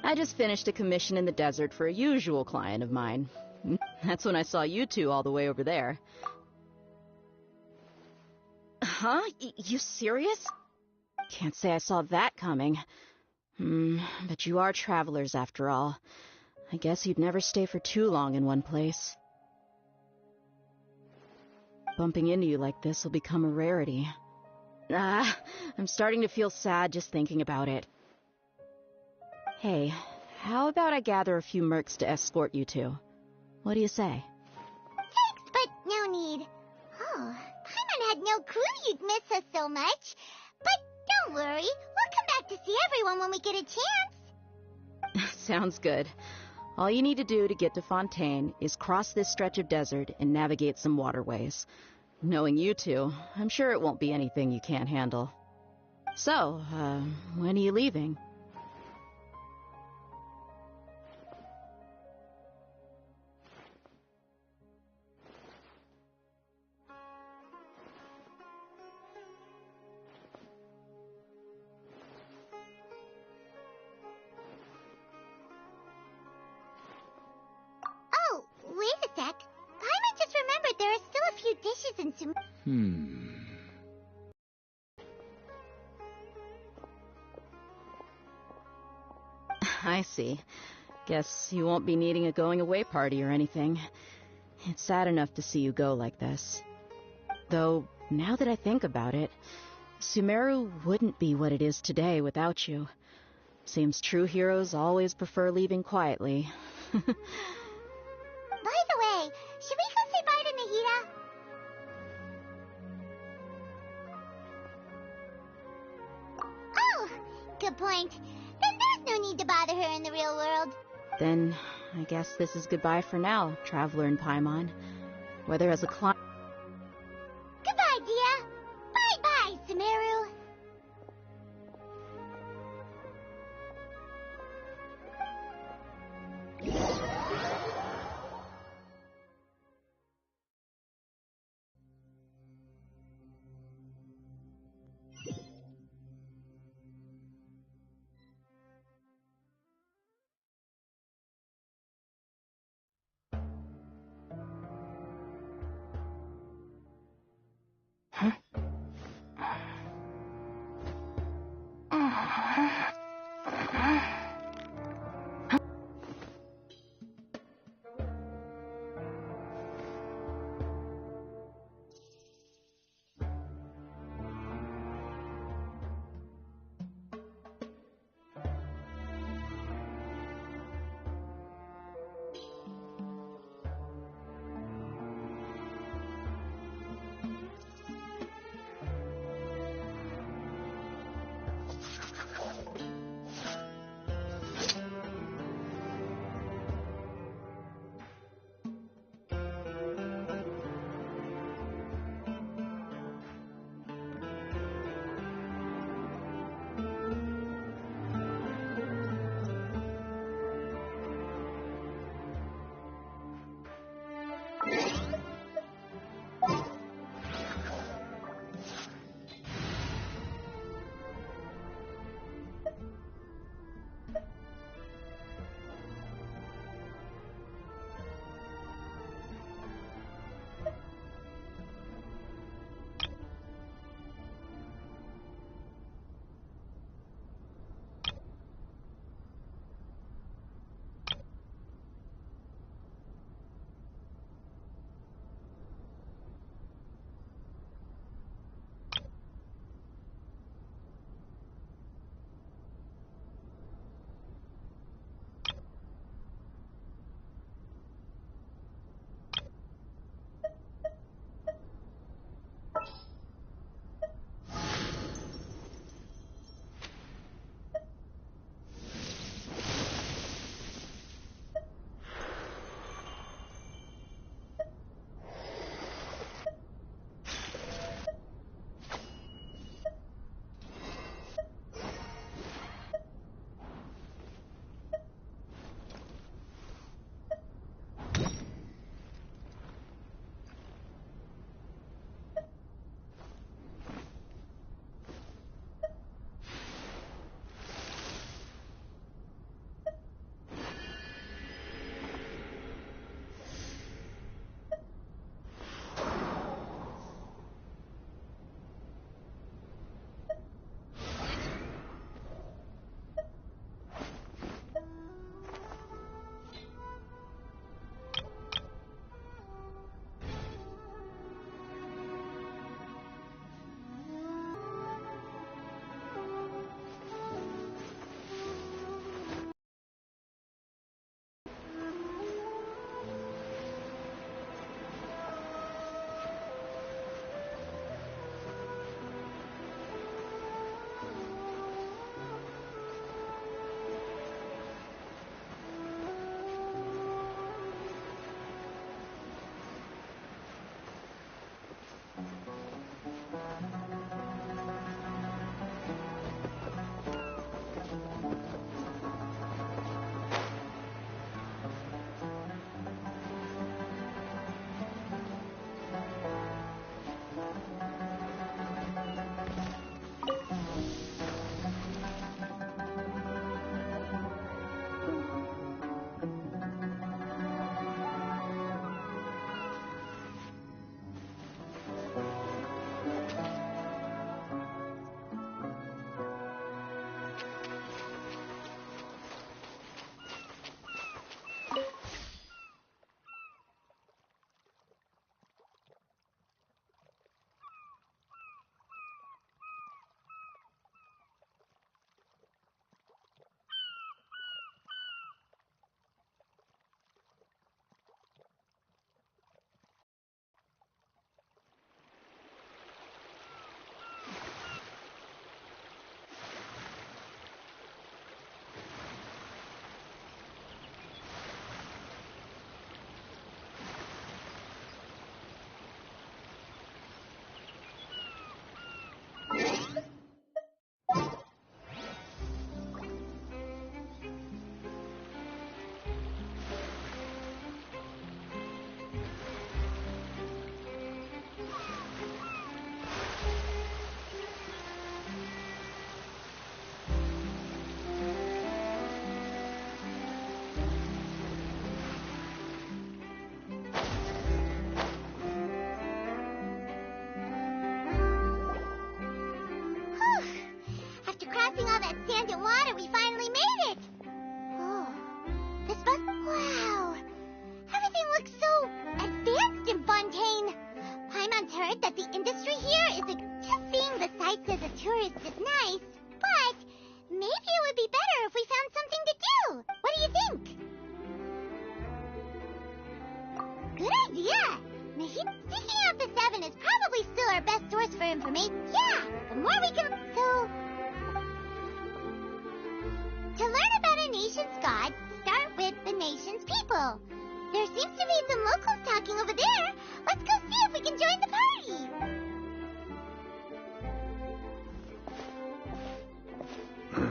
I just finished a commission in the desert for a usual client of mine. That's when I saw you two all the way over there. Huh? You serious? Can't say I saw that coming. But you are travelers after all. I guess you'd never stay for too long in one place. Bumping into you like this will become a rarity. I'm starting to feel sad just thinking about it. Hey, how about I gather a few mercs to escort you two? What do you say? Thanks, but no need. Oh, Paimon had no clue you'd miss us so much. But don't worry, we'll come back to see everyone when we get a chance. Sounds good. All you need to do to get to Fontaine is cross this stretch of desert and navigate some waterways. Knowing you two, I'm sure it won't be anything you can't handle. So, when are you leaving? Oh, wait a sec. Paimon just remembered there are still a few dishes in some... I see. Guess you won't be needing a going-away party or anything. It's sad enough to see you go like this. Though, now that I think about it, Sumeru wouldn't be what it is today without you. Seems true heroes always prefer leaving quietly. By the way, should we go say bye to Nahida? Oh, good point. Then there's no need to bother her in the real world. Then, I guess this is goodbye for now, Traveler and Paimon. Whether as a client... Goodbye, Dia. Bye-bye, Sumeru. This bus... Wow. Everything looks so advanced in Fontaine. Paimon's heard that the industry here is... Just seeing the sights as a tourist is nice, but maybe it would be better if we found something to do. What do you think? Good idea. Sticking out the 7 is probably still our best source for information. Yeah, the more we can... So... To learn about a nation's god, start with the nation's people. There seems to be some locals talking over there. Let's go see if we can join the party.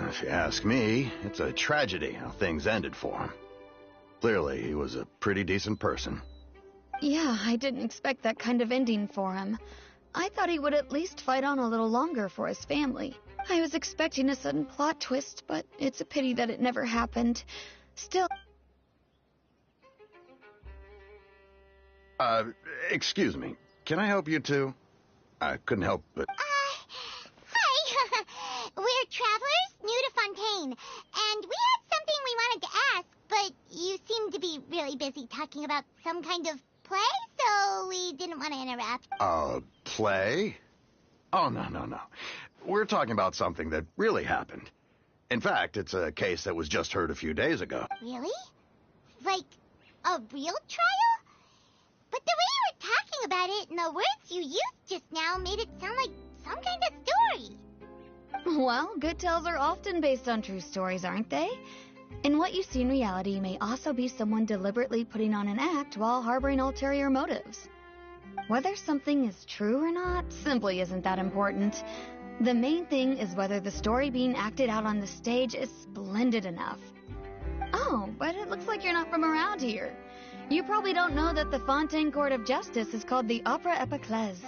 If you ask me, it's a tragedy how things ended for him. Clearly, he was a pretty decent person. Yeah, I didn't expect that kind of ending for him. I thought he would at least fight on a little longer for his family. I was expecting a sudden plot twist, but it's a pity that it never happened. Still... Excuse me. Can I help you too? I couldn't help but... Hi. We're travelers new to Fontaine, and we had something we wanted to ask, but you seem to be really busy talking about some kind of play, so we didn't want to interrupt. Play? Oh, no. We're talking about something that really happened. In fact, it's a case that was just heard a few days ago. Really? Like, a real trial? But the way you were talking about it and the words you used just now made it sound like some kind of story. Well, good tales are often based on true stories, aren't they? And what you see in reality may also be someone deliberately putting on an act while harboring ulterior motives. Whether something is true or not simply isn't that important. The main thing is whether the story being acted out on the stage is splendid enough. Oh, but it looks like you're not from around here. You probably don't know that the Fontaine Court of Justice is called the Opera Epiclese,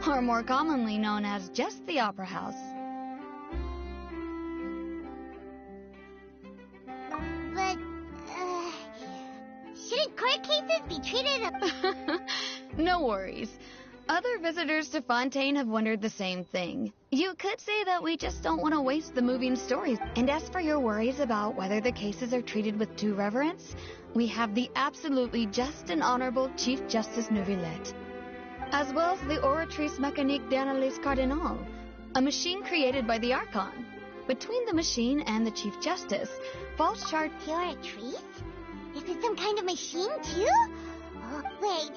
or more commonly known as just the Opera House. But, shouldn't court cases be treated... No worries. Other visitors to Fontaine have wondered the same thing. You could say that we just don't want to waste the moving stories. And as for your worries about whether the cases are treated with due reverence, we have the absolutely just and honorable Chief Justice Neuvillette, as well as the Oratrice Mécanique d'Analyse Cardinal, a machine created by the Archon. Between the machine and the Chief Justice, false charge... Oratrice? Is it some kind of machine, too? Oh, wait...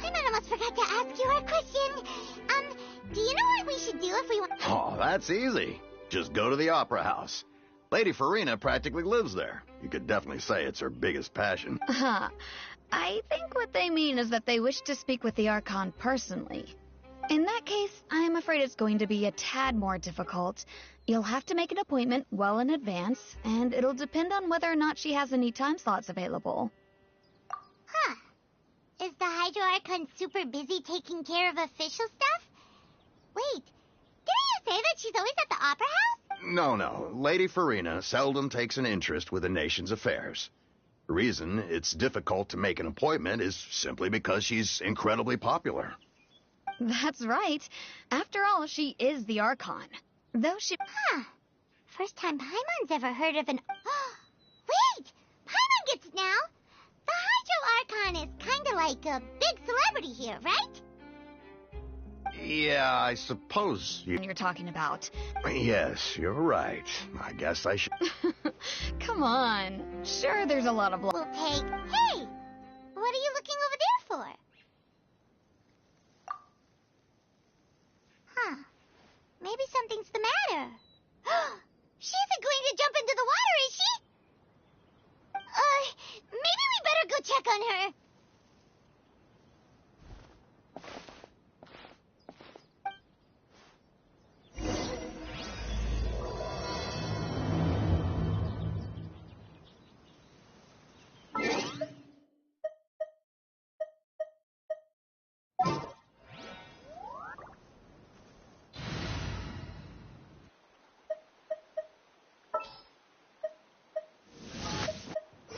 I almost forgot to ask you a question. Do you know what we should do if we want... Oh, that's easy. Just go to the Opera House. Lady Farina practically lives there. You could definitely say it's her biggest passion. I think what they mean is that they wish to speak with the Archon personally. In that case, I'm afraid it's going to be a tad more difficult. You'll have to make an appointment well in advance, and it'll depend on whether or not she has any time slots available. Huh. Is the Hydro Archon super busy taking care of official stuff? Wait, didn't you say that she's always at the Opera House? No. Lady Farina seldom takes an interest with the nation's affairs. The reason it's difficult to make an appointment is simply because she's incredibly popular. That's right. After all, she is the Archon. Though she... Huh. First time Paimon's ever heard of an... Wait! Paimon gets it now! The Hydro Archon is kind of like a big celebrity here, right? Yeah, I suppose you're talking about. Yes, you're right. I guess I should... Come on. Sure, there's a lot of... We'll take... Hey! What are you looking over there for? Huh. Maybe something's the matter. She isn't going to jump into the water, is she? Maybe we better go check on her.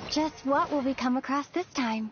Just what will we come across this time?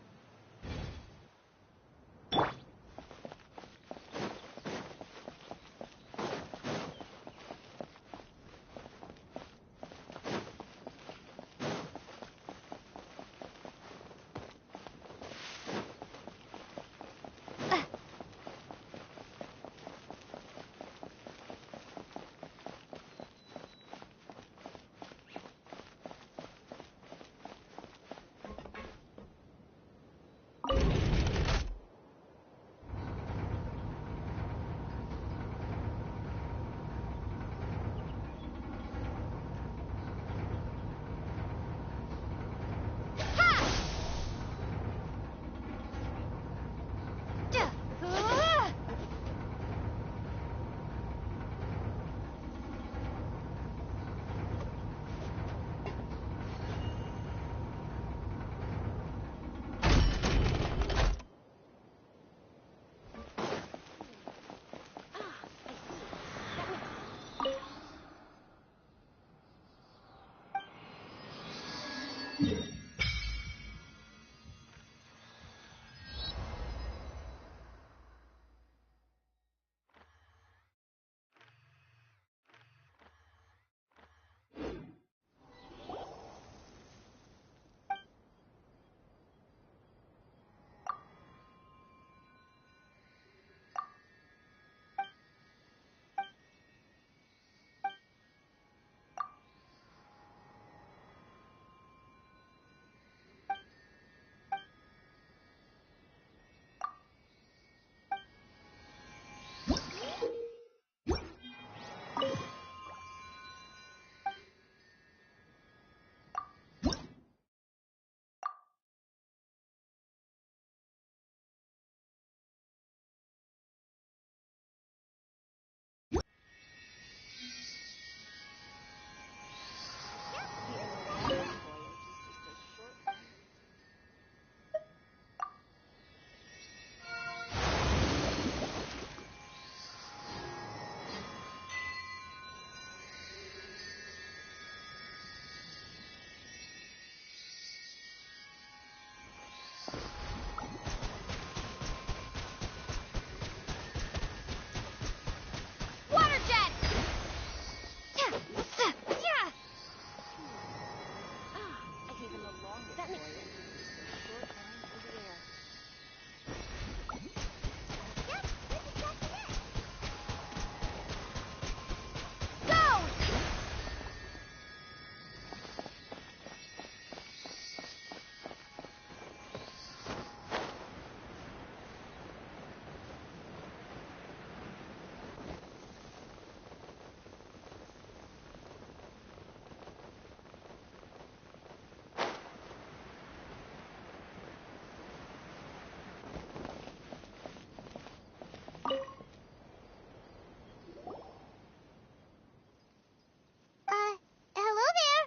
Hello there.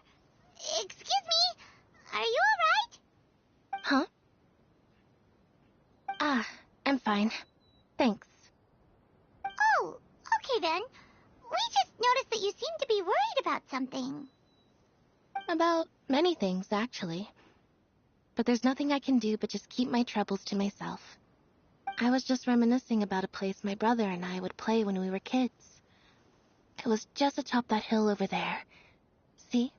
Excuse me. Are you alright? Huh? Ah, I'm fine. Thanks. Oh, okay then. We just noticed that you seem to be worried about something. About many things, actually. But there's nothing I can do but just keep my troubles to myself. I was just reminiscing about a place my brother and I would play when we were kids. It was just atop that hill over there. See?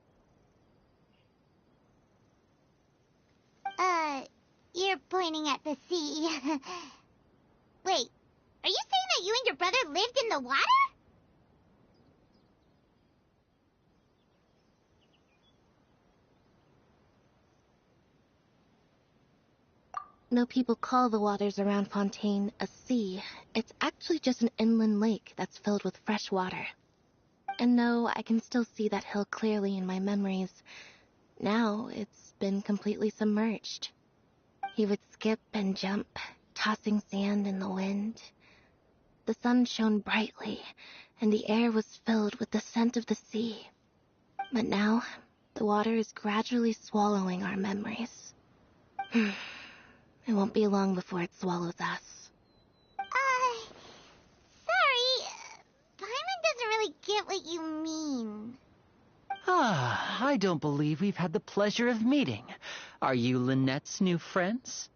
You're pointing at the sea. Wait, are you saying that you and your brother lived in the water? No people call the waters around Fontaine a sea. It's actually just an inland lake that's filled with fresh water. And no, I can still see that hill clearly in my memories. Now it's been completely submerged. He would skip and jump, tossing sand in the wind. The sun shone brightly, and the air was filled with the scent of the sea. But now, the water is gradually swallowing our memories. It won't be long before it swallows us. Sorry. Paimon doesn't really get what you mean. Ah, I don't believe we've had the pleasure of meeting. Are you Lynette's new friends?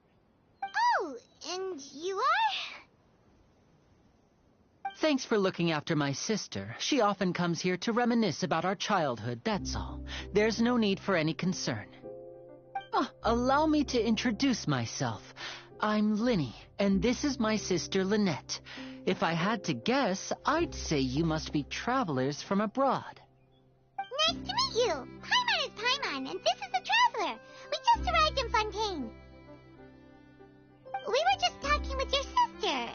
Oh, and you are? Thanks for looking after my sister. She often comes here to reminisce about our childhood, that's all. There's no need for any concern. Oh, allow me to introduce myself. I'm Linny, and this is my sister Lynette. If I had to guess, I'd say you must be travelers from abroad. Nice to meet you. Paimon is Paimon, and this is the Traveler. We just arrived in Fontaine. We were just talking with your sister.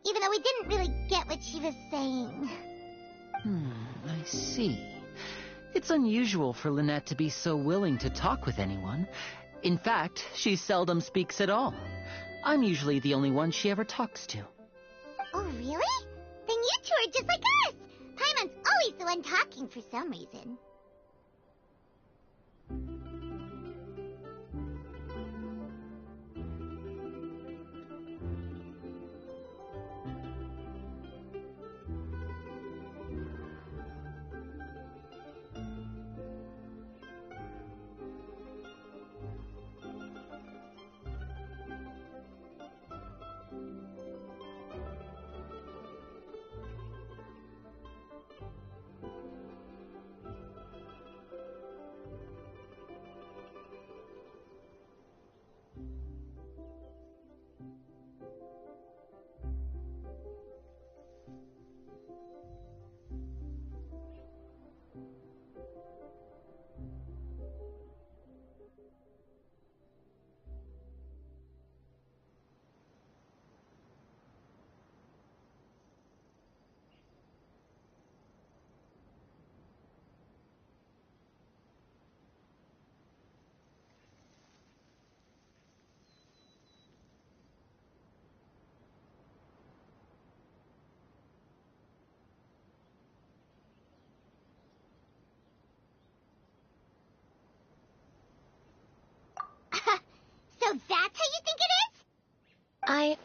Even though we didn't really get what she was saying. I see. It's unusual for Lynette to be so willing to talk with anyone. In fact, she seldom speaks at all. I'm usually the only one she ever talks to. Oh, really? Then you two are just like us. Paimon's always the one talking for some reason.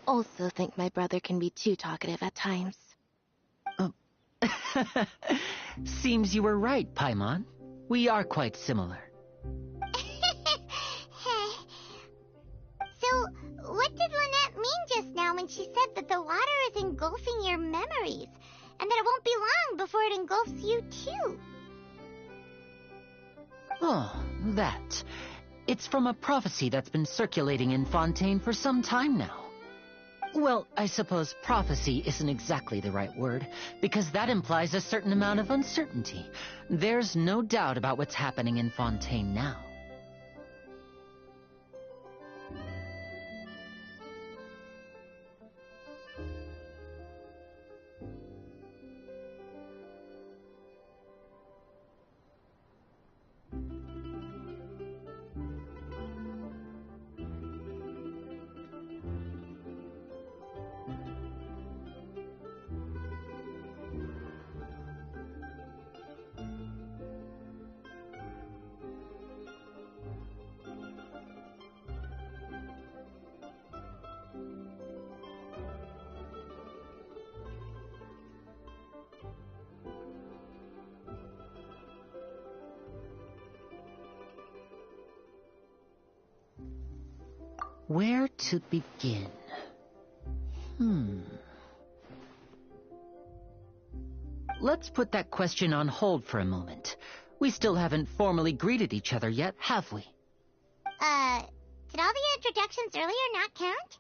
also think my brother can be too talkative at times. Seems you were right, Paimon. We are quite similar. So, what did Lynette mean just now when she said that the water is engulfing your memories, and that it won't be long before it engulfs you too? Oh, that. It's from a prophecy that's been circulating in Fontaine for some time now. Well, I suppose prophecy isn't exactly the right word, because that implies a certain amount of uncertainty. There's no doubt about what's happening in Fontaine now. Where to begin? Let's put that question on hold for a moment. We still haven't formally greeted each other yet, have we? Did all the introductions earlier not count?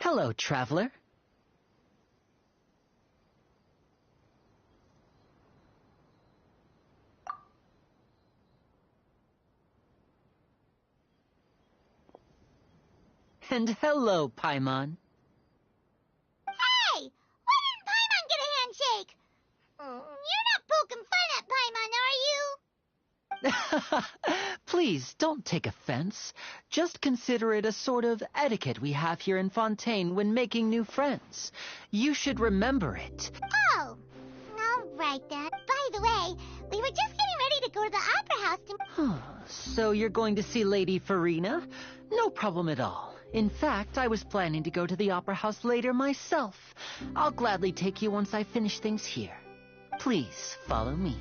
Hello, traveler. And hello, Paimon. Hey! Why didn't Paimon get a handshake? You're not poking fun at Paimon, are you? Please, don't take offense. Just consider it a sort of etiquette we have here in Fontaine when making new friends. You should remember it. Oh, all right then. By the way, we were just getting ready to go to the opera house to... So you're going to see Lady Farina? No problem at all. In fact, I was planning to go to the opera house later myself. I'll gladly take you once I finish things here. Please, follow me.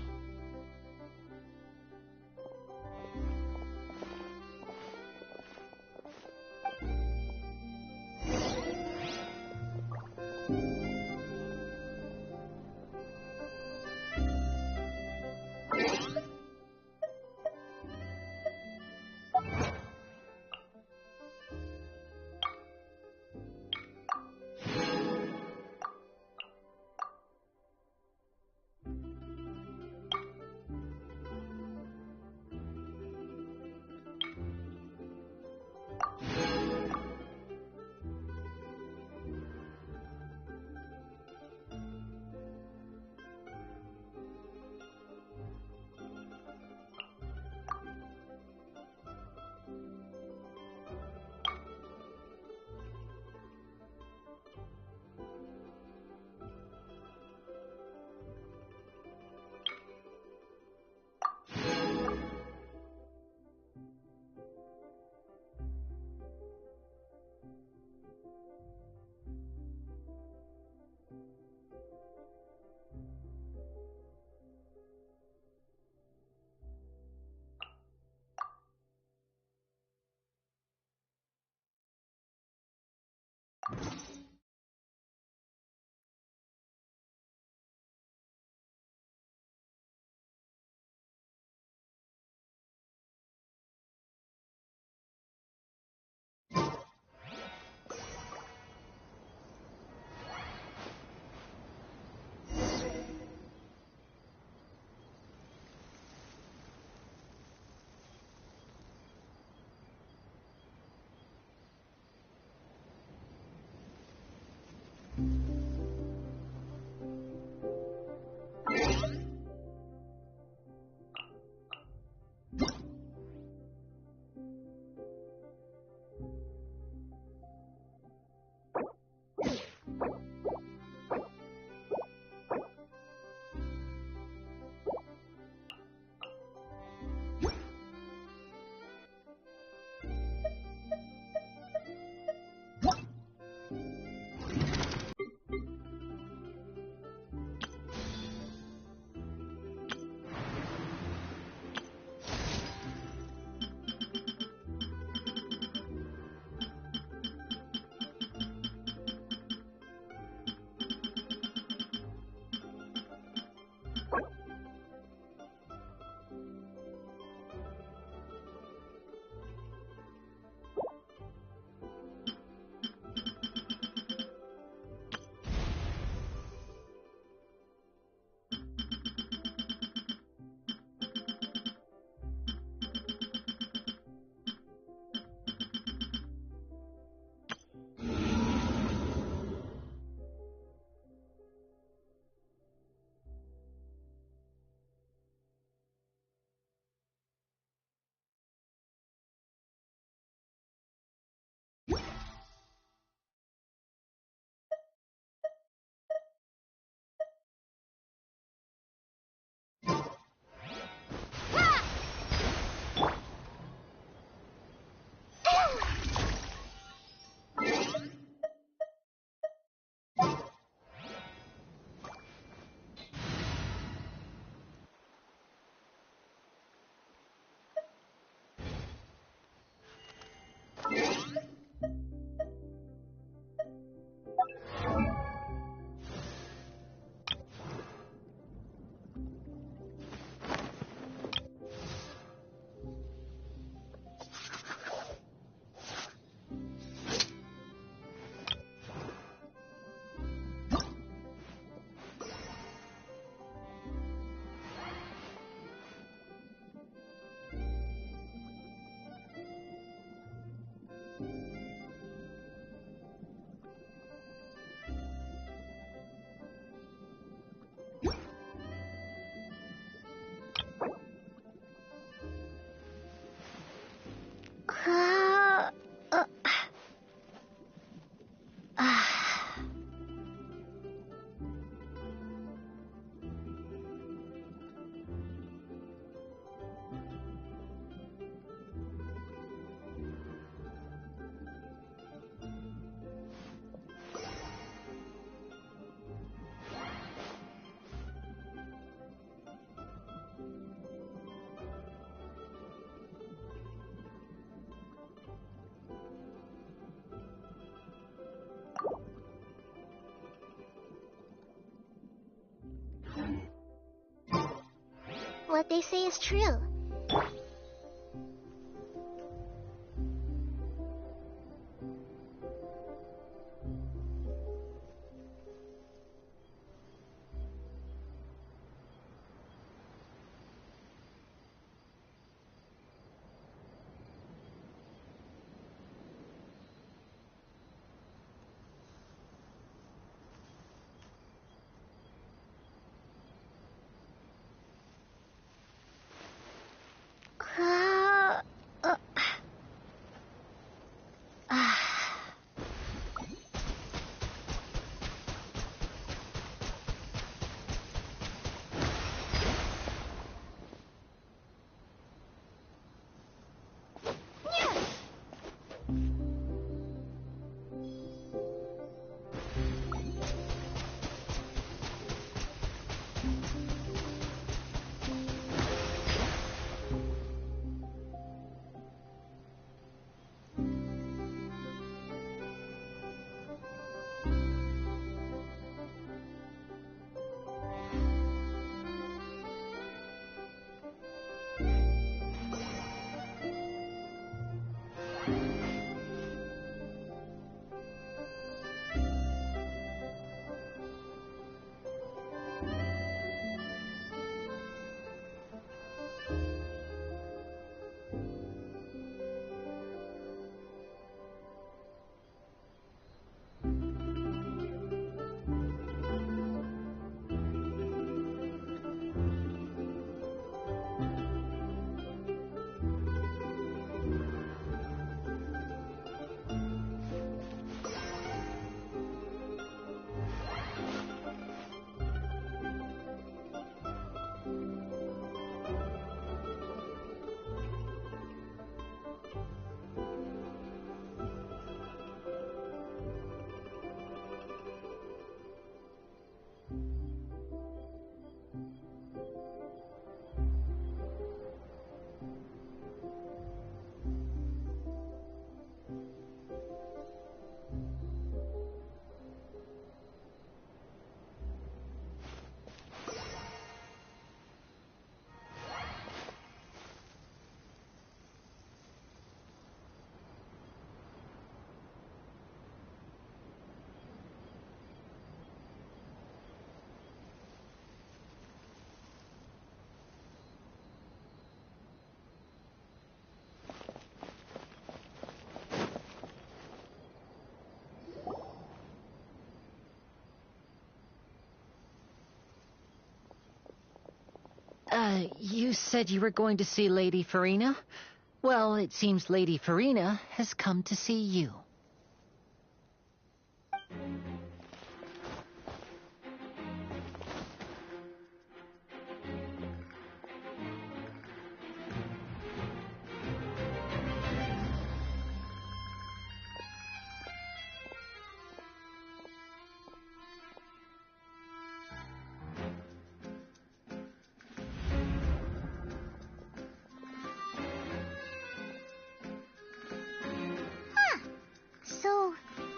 what they say is true. You said you were going to see Lady Farina? Well, it seems Lady Farina has come to see you. So,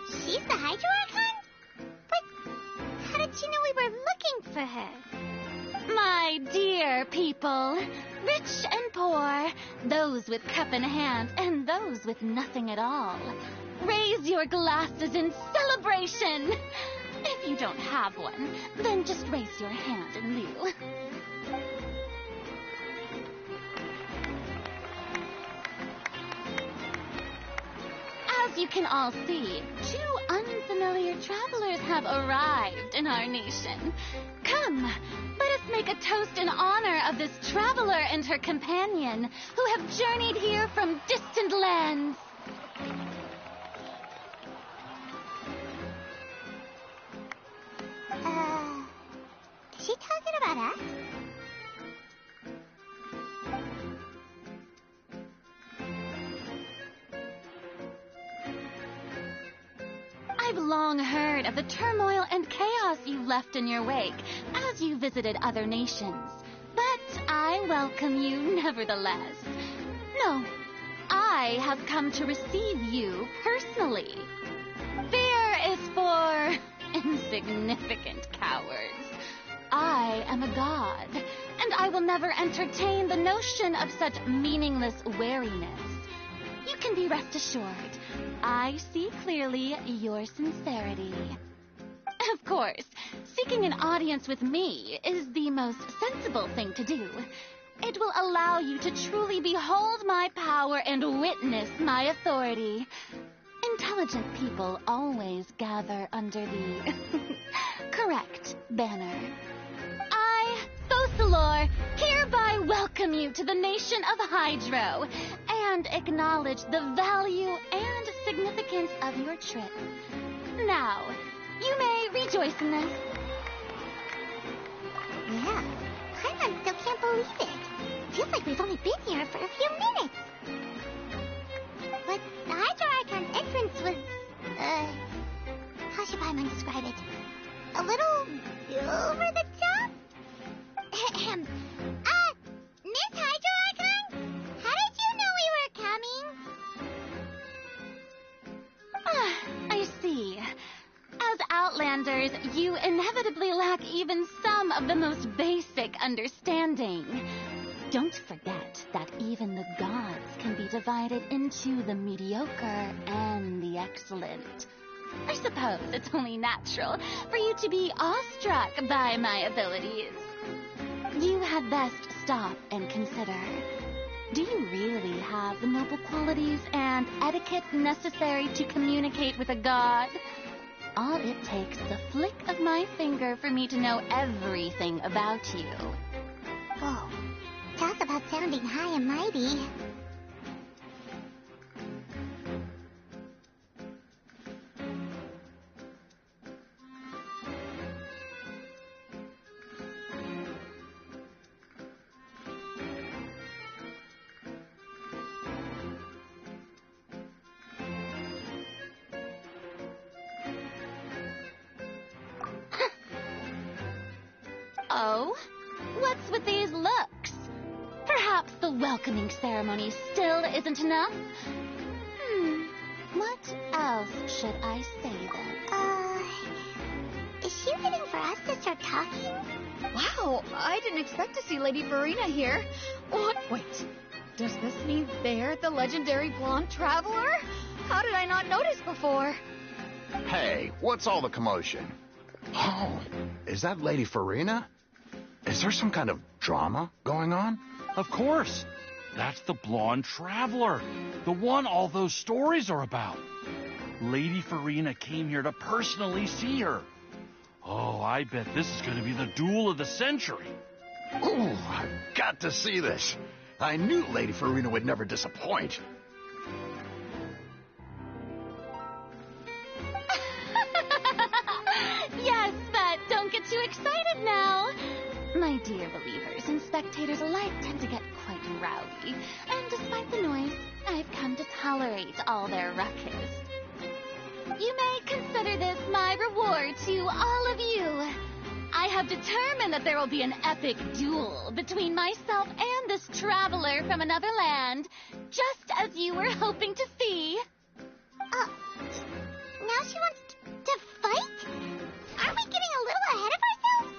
she's the Hydro Archon? But how did she know we were looking for her? My dear people, rich and poor, those with cup in hand and those with nothing at all, raise your glasses in celebration. If you don't have one, then just raise your hand in lieu. As you can all see, two unfamiliar travelers have arrived in our nation. Come, let us make a toast in honor of this traveler and her companion who have journeyed here from distant lands. Is she talking about us? I've long heard of the turmoil and chaos you left in your wake as you visited other nations. But I welcome you nevertheless. No, I have come to receive you personally. Fear is for insignificant cowards. I am a god, and and I will never entertain the notion of such meaningless wariness. You can be rest assured, I see clearly your sincerity. Of course, seeking an audience with me is the most sensible thing to do. It will allow you to truly behold my power and witness my authority. Intelligent people always gather under the correct banner. I, Focalor, hereby welcome you to the nation of Hydro and acknowledge the value and significance of your trip. Now, you may rejoice in this. Yeah, Paimon still can't believe it. Feels like we've only been here for a few minutes. But the Hydro Archon's entrance was, how should Paimon describe it? A little over the top? Miss Hydro Archon? How did you know we were coming? I see. As Outlanders, you inevitably lack even some of the most basic understanding. Don't forget that even the gods can be divided into the mediocre and the excellent. I suppose it's only natural for you to be awestruck by my abilities. You had best stop and consider. Do you really have the noble qualities and etiquette necessary to communicate with a god? All it takes is a flick of my finger for me to know everything about you. Whoa. Talk about sounding high and mighty. Oh? What's with these looks? Perhaps the welcoming ceremony still isn't enough? What else should I say then? Is she waiting for us to start talking? Wow, I didn't expect to see Lady Farina here. What? Wait, does this mean they're the legendary blonde traveler? How did I not notice before? Hey, what's all the commotion? Oh, is that Lady Farina? Is there some kind of drama going on? Of course. That's the blonde traveler. The one all those stories are about. Lady Farina came here to personally see her. Oh, I bet this is going to be the duel of the century. Ooh, I've got to see this. I knew Lady Farina would never disappoint. Yes, but don't get too excited now. My dear believers and spectators alike tend to get quite rowdy, and despite the noise, I've come to tolerate all their ruckus. You may consider this my reward to all of you. I have determined that there will be an epic duel between myself and this traveler from another land, just as you were hoping to see. Now she wants to fight? Aren't we getting a little ahead of ourselves?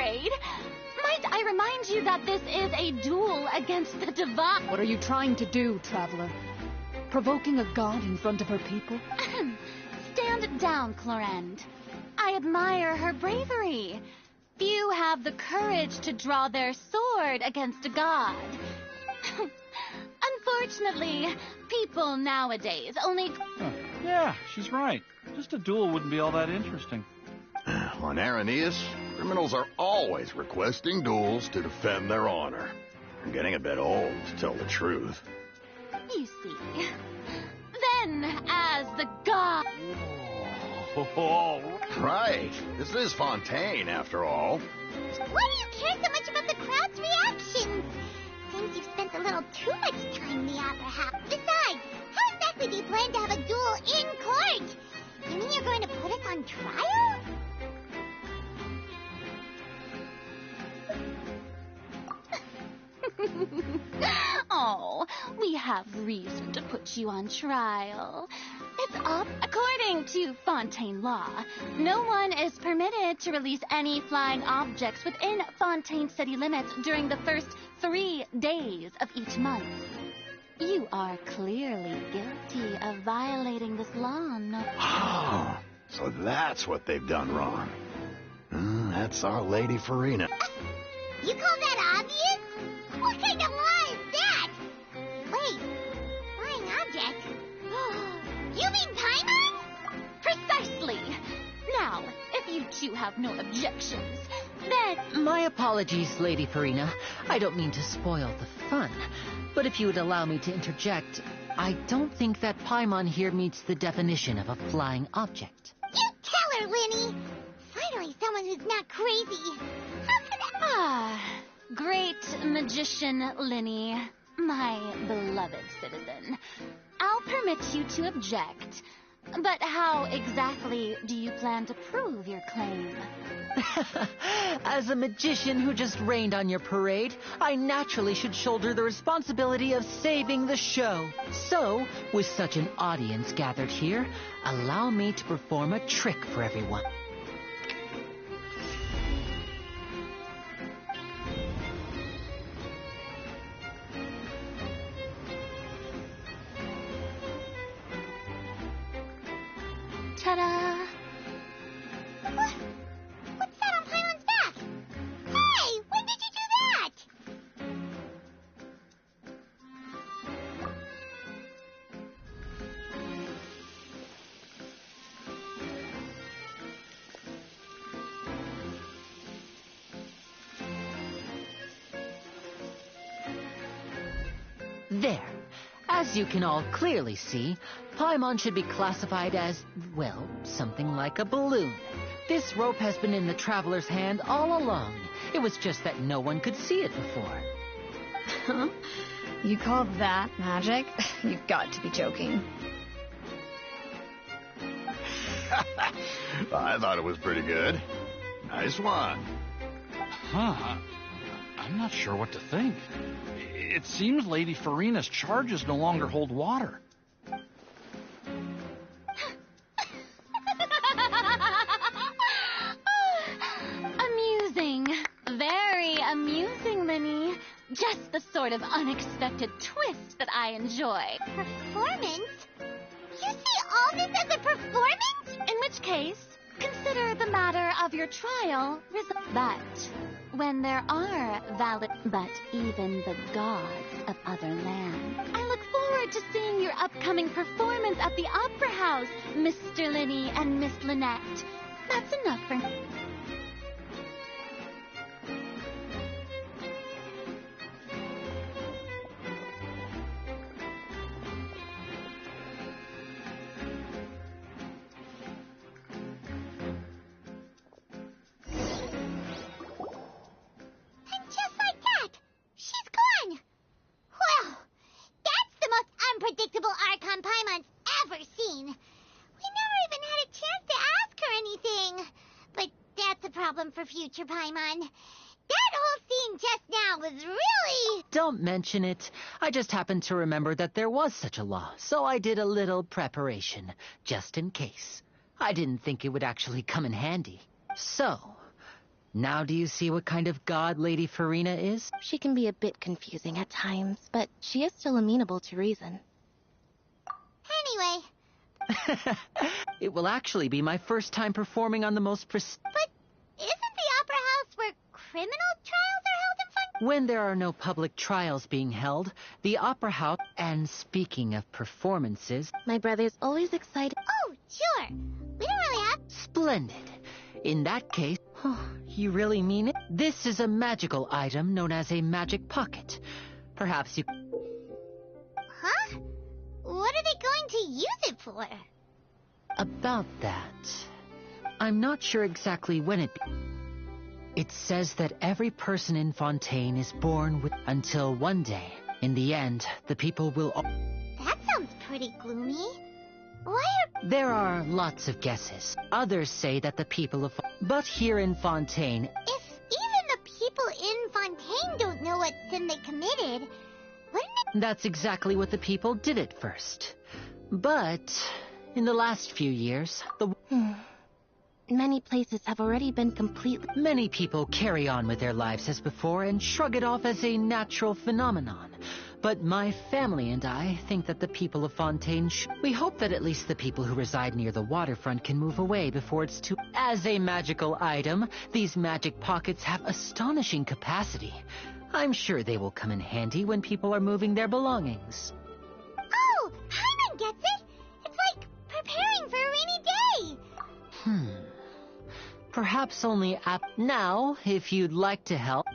afraid. Might I remind you that this is a duel against the divine? What are you trying to do, Traveler? Provoking a god in front of her people? Stand down, Clorend. I admire her bravery. Few have the courage to draw their sword against a god. Unfortunately, people nowadays only... Yeah, she's right. Just a duel wouldn't be all that interesting. On Aranias, criminals are always requesting duels to defend their honor. I'm getting a bit old, to tell the truth. You see. Then, as the god... Oh, Right. This is Fontaine, after all. Why do you care so much about the crowd's reactions? Seems you've spent a little too much time in the opera house. Besides, how exactly do you plan to have a duel in court? You mean you're going to put us on trial? Oh, we have reason to put you on trial. It's up. According to Fontaine law, no one is permitted to release any flying objects within Fontaine city limits during the first 3 days of each month. You are clearly guilty of violating this law, no? Oh, so that's what they've done wrong. That's our Lady Farina. You call that obvious? What kind of law is that? Wait, flying object? You mean Paimon? Precisely. Now, if you two have no objections, then... My apologies, Lady Farina. I don't mean to spoil the fun. But if you would allow me to interject, I don't think that Paimon here meets the definition of a flying object. You tell her, Linny. Finally, someone who's not crazy. How could Great magician Linny, my beloved citizen. I'll permit you to object. But how exactly do you plan to prove your claim? As a magician who just rained on your parade, I naturally should shoulder the responsibility of saving the show. So, with such an audience gathered here, allow me to perform a trick for everyone. Ta-da! What's that on Paimon's back? Hey, when did you do that? There. As you can all clearly see, Paimon should be classified as, well, something like a balloon. This rope has been in the Traveler's hand all along. It was just that no one could see it before. Huh? You call that magic? You've got to be joking. I thought it was pretty good. Nice one. Huh. I'm not sure what to think. It seems Lady Farina's charges no longer hold water. Amusing. Very amusing, Linny. Just the sort of unexpected twist that I enjoy. Performance? You see all this as a performance? In which case, consider the matter of your trial but when there are valid... But even the gods of other lands. I look forward to seeing your upcoming performance at the Opera House, Mr. Linny and Miss Lynette. That's enough for me. Unpredictable Archon Paimon's ever seen. We never even had a chance to ask her anything. But that's a problem for future Paimon. That whole scene just now was really... Don't mention it. I just happened to remember that there was such a law, so I did a little preparation, just in case. I didn't think it would actually come in handy. So, Now do you see what kind of god Lady Farina is? She can be a bit confusing at times, but she is still amenable to reason. Anyway. It will actually be my first time performing on the most But isn't the Opera House where criminal trials are held in fun? When there are no public trials being held, the Opera House... And speaking of performances... My brother's always excited. Oh, sure. We don't really have... Splendid. In that case... You really mean it? This is a magical item known as a magic pocket. Perhaps you... Huh? What are they going to use it for? About that... I'm not sure exactly when it... It says that every person in Fontaine is born with... Until one day, in the end, the people will... That sounds pretty gloomy. Why are... There are lots of guesses. Others say that the people of... But here in Fontaine... If even the people in Fontaine don't know what sin they committed, wouldn't it... That's exactly what the people did at first. But, in the last few years, the... Many places have already been completely... Many people carry on with their lives as before and shrug it off as a natural phenomenon. But my family and I think that the people of Fontaine We hope that at least the people who reside near the waterfront can move away before it's too... As a magical item, these magic pockets have astonishing capacity. I'm sure they will come in handy when people are moving their belongings. Oh, Paimon gets it! It's like preparing for a rainy day! Perhaps only now, if you'd like to help.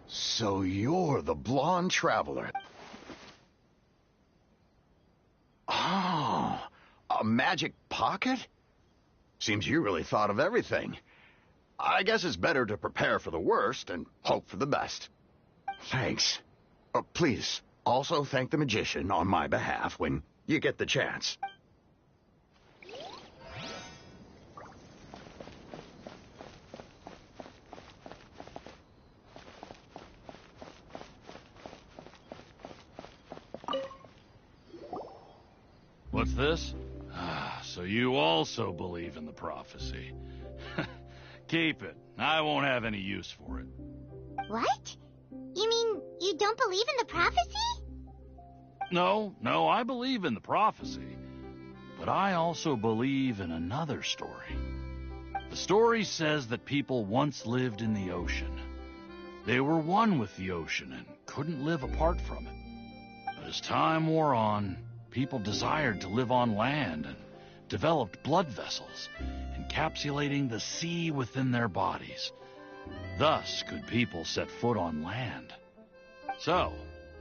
So you're the blonde traveler. Oh, a magic pocket? Seems you really thought of everything. I guess it's better to prepare for the worst and hope for the best. Thanks. Please, also thank the magician on my behalf when you get the chance. What's this? So you also believe in the prophecy. Keep it. I won't have any use for it. What? You mean you don't believe in the prophecy? No, I believe in the prophecy. But I also believe in another story. The story says that people once lived in the ocean. They were one with the ocean and couldn't live apart from it. But as time wore on, people desired to live on land and developed blood vessels, encapsulating the sea within their bodies. Thus could people set foot on land. So,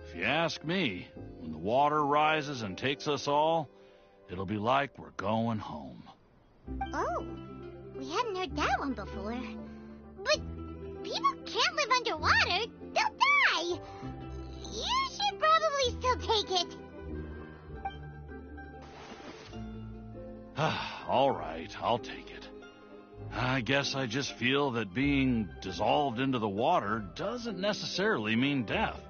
if you ask me, when the water rises and takes us all, it'll be like we're going home. Oh, we hadn't heard that one before. But people can't live underwater. They'll die. You should probably still take it. All right, I'll take it. I guess I just feel that being dissolved into the water doesn't necessarily mean death.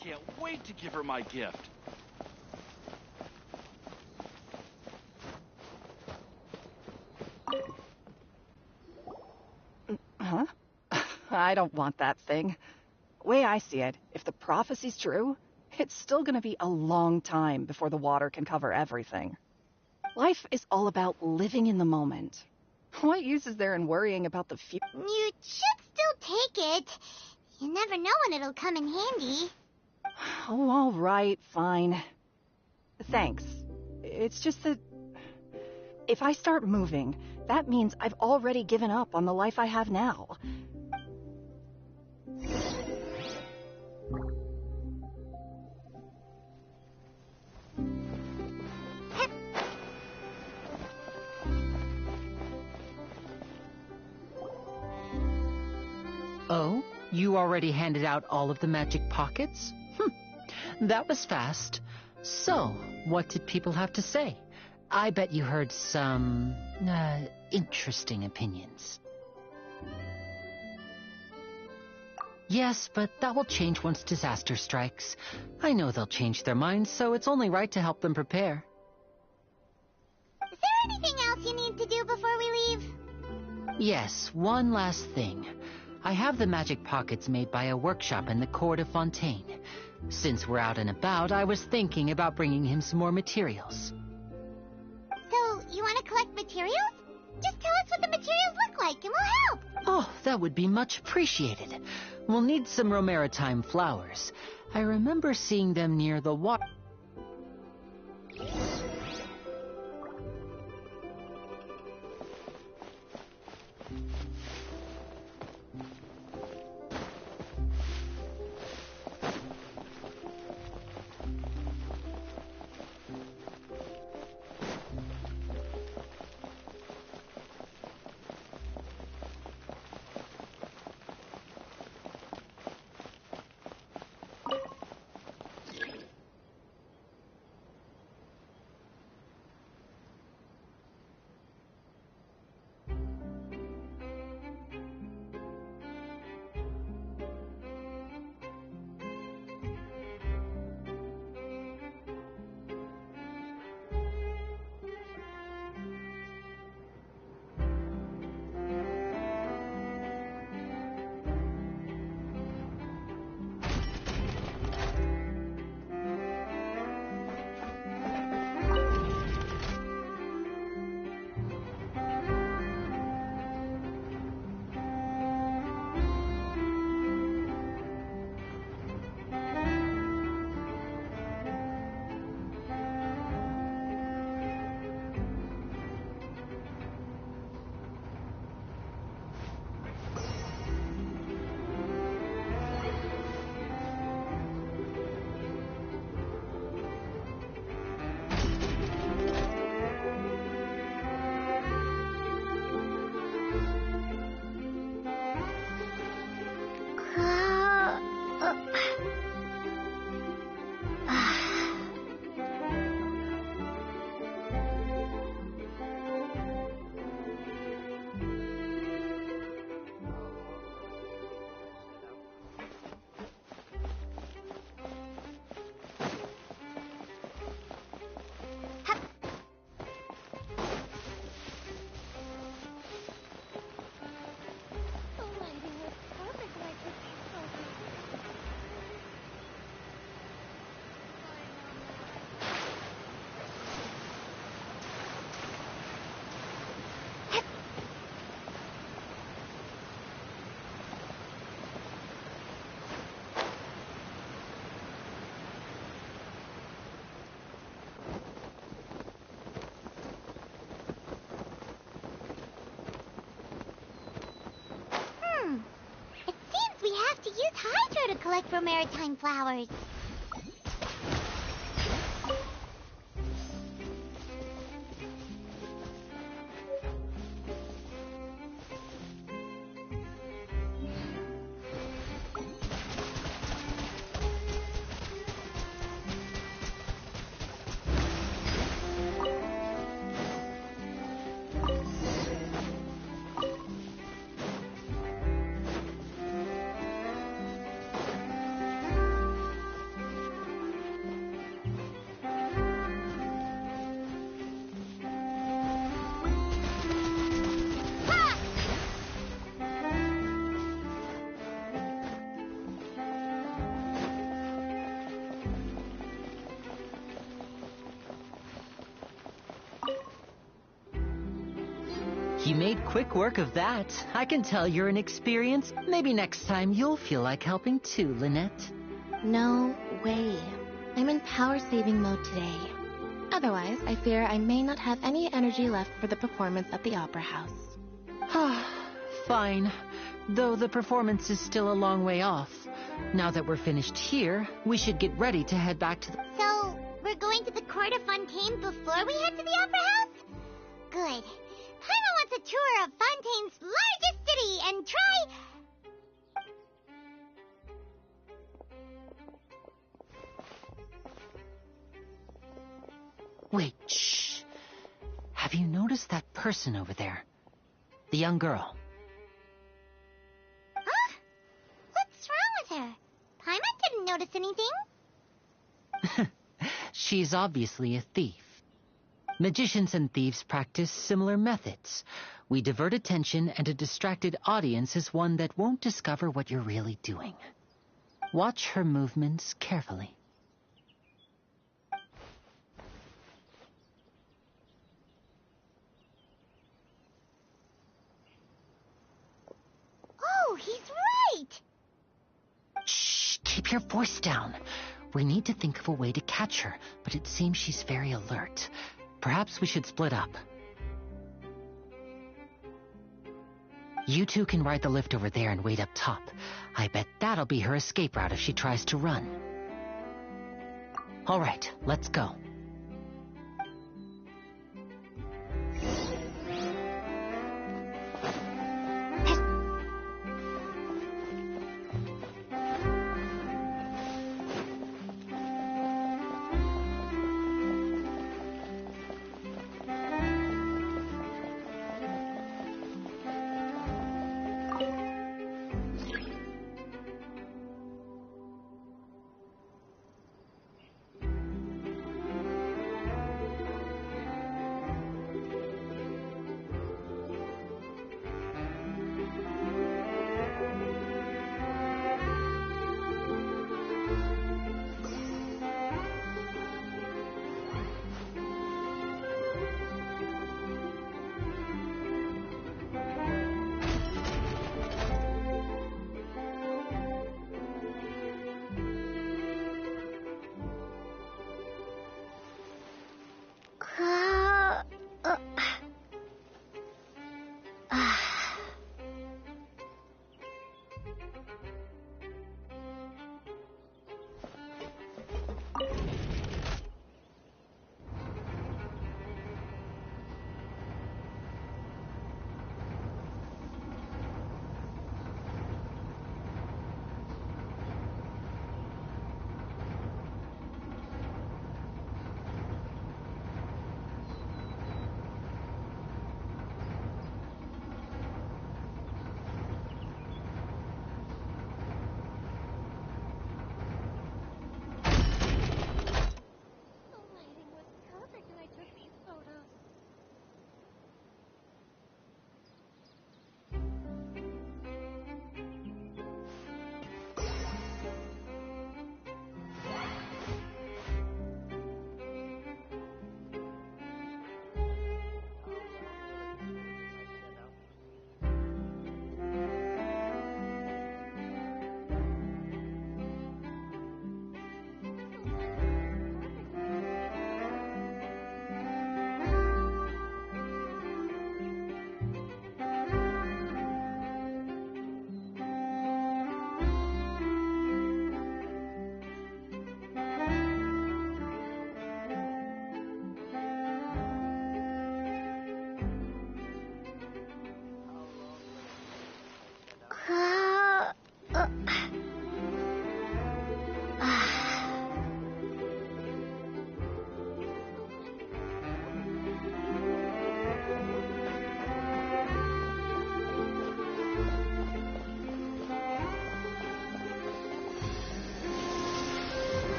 Can't wait to give her my gift. Huh? I don't want that thing. Way I see it, if the prophecy's true, it's still gonna be a long time before the water can cover everything. Life is all about living in the moment. What use is there in worrying about the future? You should still take it. You never know when it'll come in handy. Oh, all right, fine. Thanks. It's just that if I start moving, That means I've already given up on the life I have now. Oh, you already handed out all of the magic pockets? That was fast. So, what did people have to say? I bet you heard some, interesting opinions. Yes, but that will change once disaster strikes. I know they'll change their minds, so it's only right to help them prepare. Is there anything else you need to do before we leave? Yes, one last thing. I have the magic pockets made by a workshop in the court of Fontaine. Since we're out and about, I was thinking about bringing him some more materials. So, you want to collect materials? Just tell us what the materials look like and we'll help. Oh, that would be much appreciated. We'll need some Romaritime flowers. I remember seeing them near the water. To collect Romaritime flowers. You made quick work of that. I can tell you're an experienced. Maybe next time you'll feel like helping too, Lynette. No way. I'm in power saving mode today. Otherwise, I fear I may not have any energy left for the performance at the Opera House. Fine. Though the performance is still a long way off. Now that we're finished here, we should get ready to head back to the... So, we're going to the Court of Fontaine before we head to the Opera House? Good. Paimon wants a tour of Fontaine's largest city and try... Wait, shh. Have you noticed that person over there? The young girl. Huh? What's wrong with her? Paimon didn't notice anything. She's obviously a thief. Magicians and thieves practice similar methods. We divert attention, and a distracted audience is one that won't discover what you're really doing. Watch her movements carefully. Oh, he's right! Shh, keep your voice down. We need to think of a way to catch her, but it seems she's very alert. Perhaps we should split up. You two can ride the lift over there and wait up top. I bet that'll be her escape route if she tries to run. All right, let's go.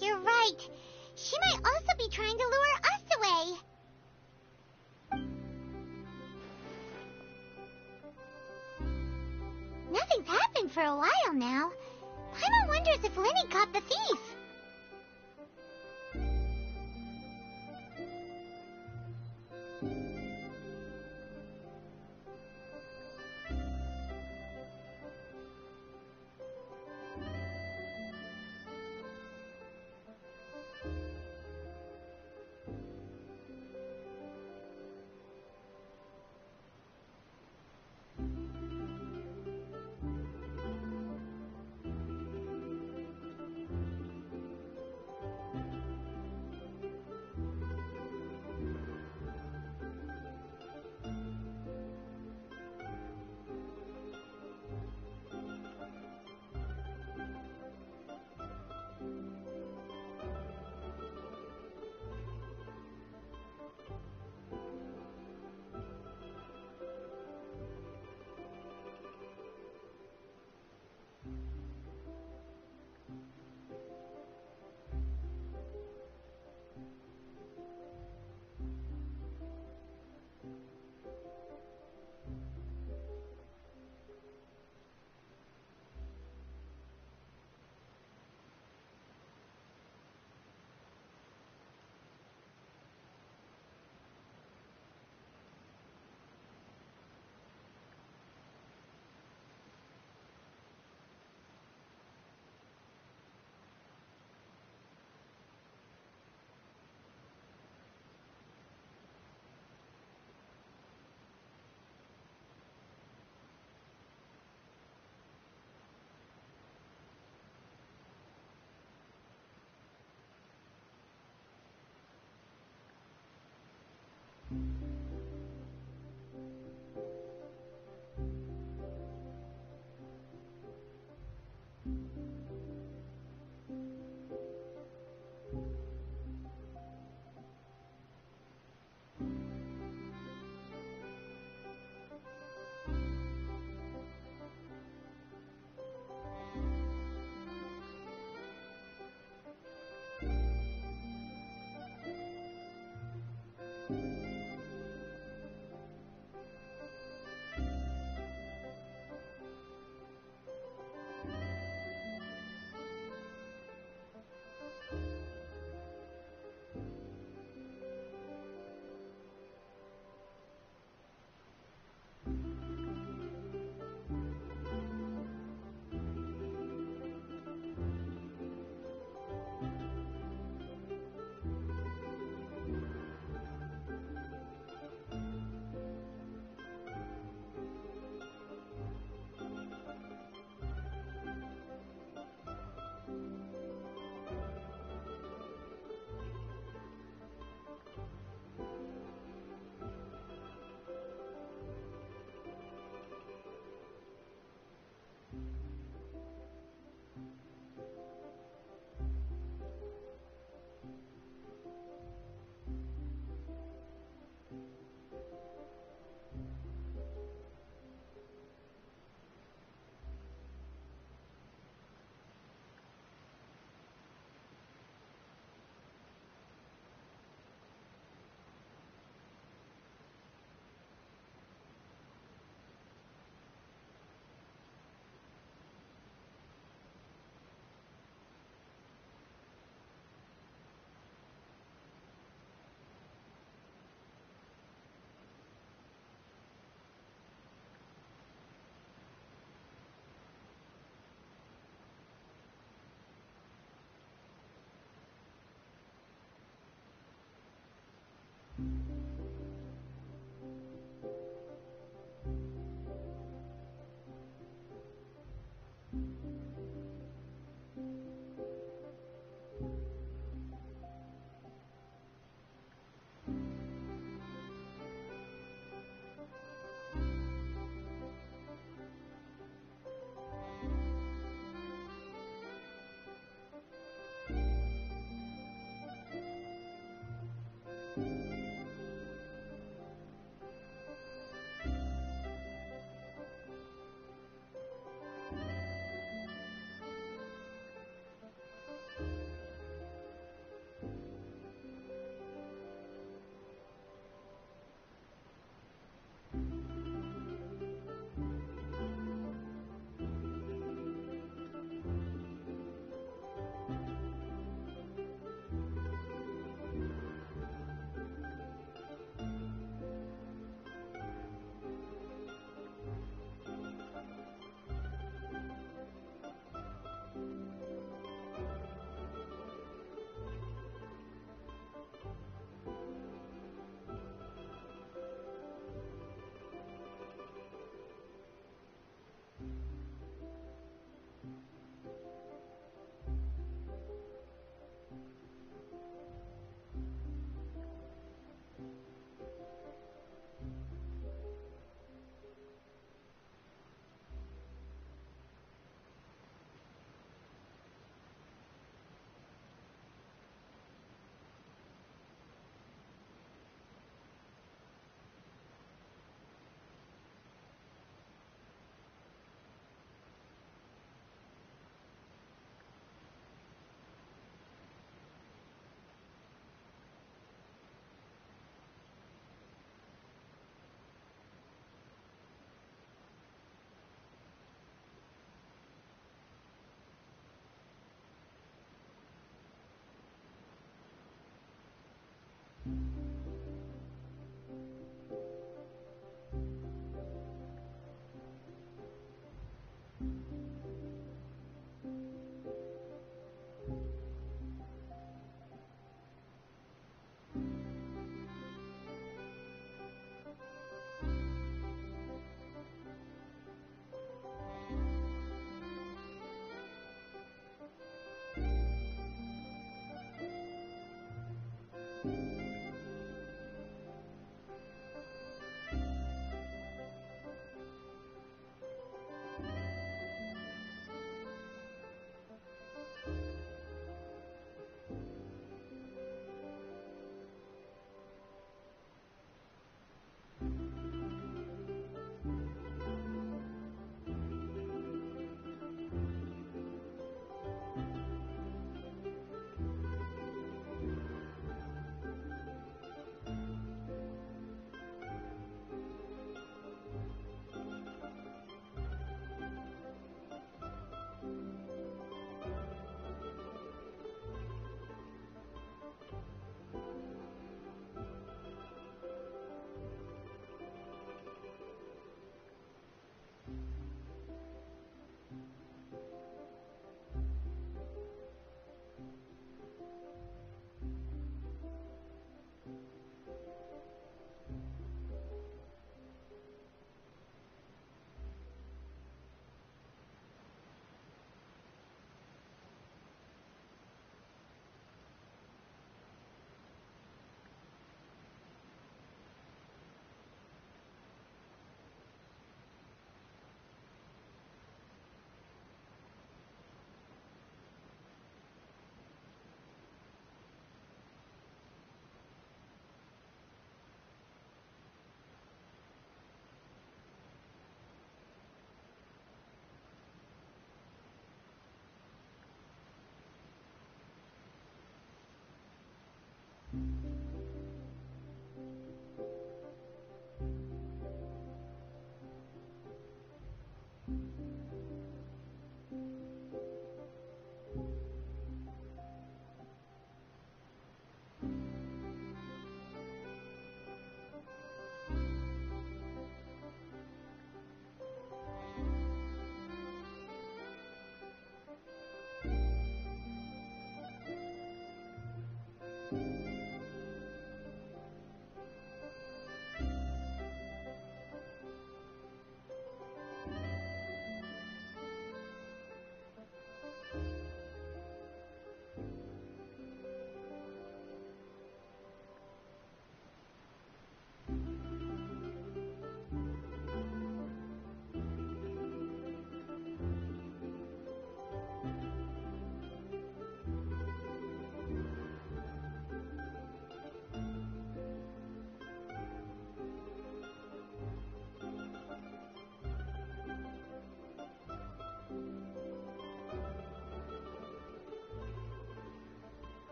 You're right. She might also be trying to lure us away. Nothing's happened for a while now. Paimon wonders if Lenny caught the thief.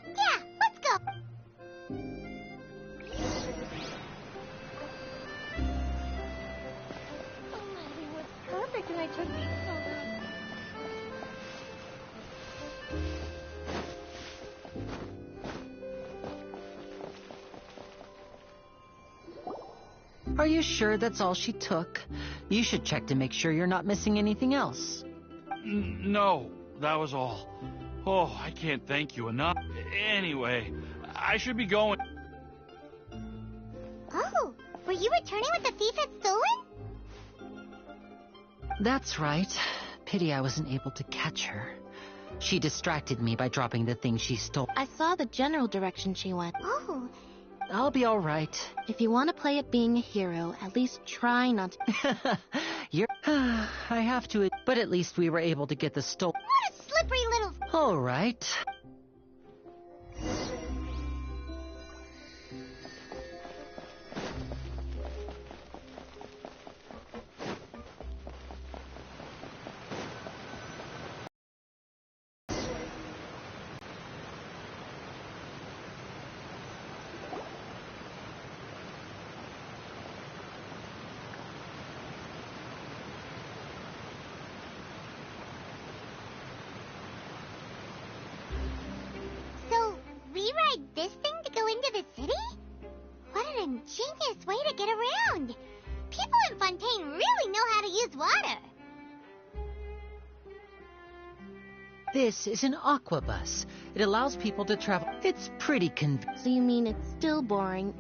Yeah, let's go. Everything was perfect and I took so long. Are you sure that's all she took? You should check to make sure you're not missing anything else. No, that was all. Oh, I can't thank you enough. Anyway, I should be going. Oh, were you returning what the thief had stolen? That's right. Pity I wasn't able to catch her. She distracted me by dropping the thing she stole. I saw the general direction she went. Oh, I'll be all right. If you want to play at being a hero, at least try not to. You're... I have to... But at least we were able to get the stole... what a slippery little... All right. So, we ride this thing to go into the city? What an ingenious way to get around. People in Fontaine really know how to use water. This is an aquabus. It allows people to travel. It's pretty So you mean it's still boring?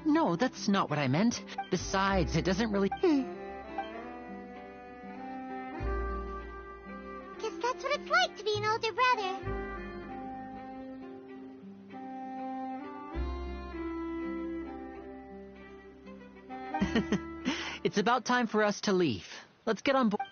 No, that's not what I meant. Besides, it doesn't really... Guess that's what it's like to be an older brother. It's about time for us to leave. Let's get on board.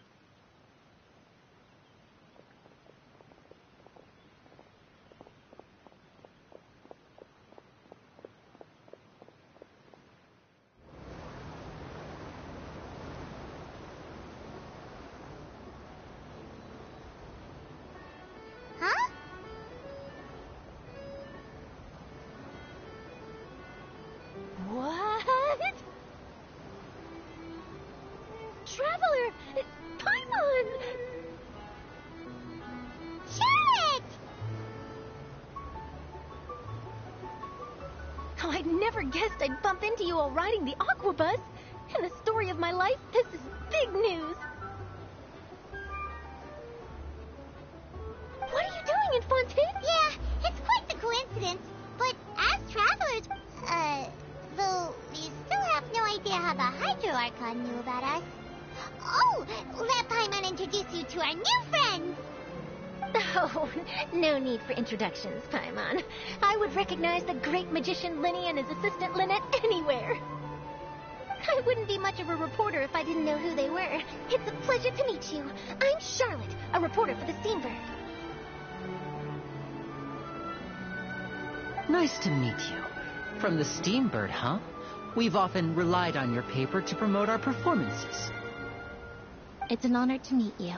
never guessed I'd bump into you all riding the Aquabus. In the story of my life, this is big news. What are you doing in Fontaine? Yeah, it's quite the coincidence. But as travelers, though we still have no idea how the Hydro Archon knew about us. Oh, let Paimon introduce you to our new friends. Oh, no need for introductions, Paimon. I would recognize the great magician Linny and his assistant Lynette anywhere. I wouldn't be much of a reporter if I didn't know who they were. It's a pleasure to meet you. I'm Charlotte, a reporter for the Steambird. Nice to meet you. From the Steambird, huh? We've often relied on your paper to promote our performances. It's an honor to meet you.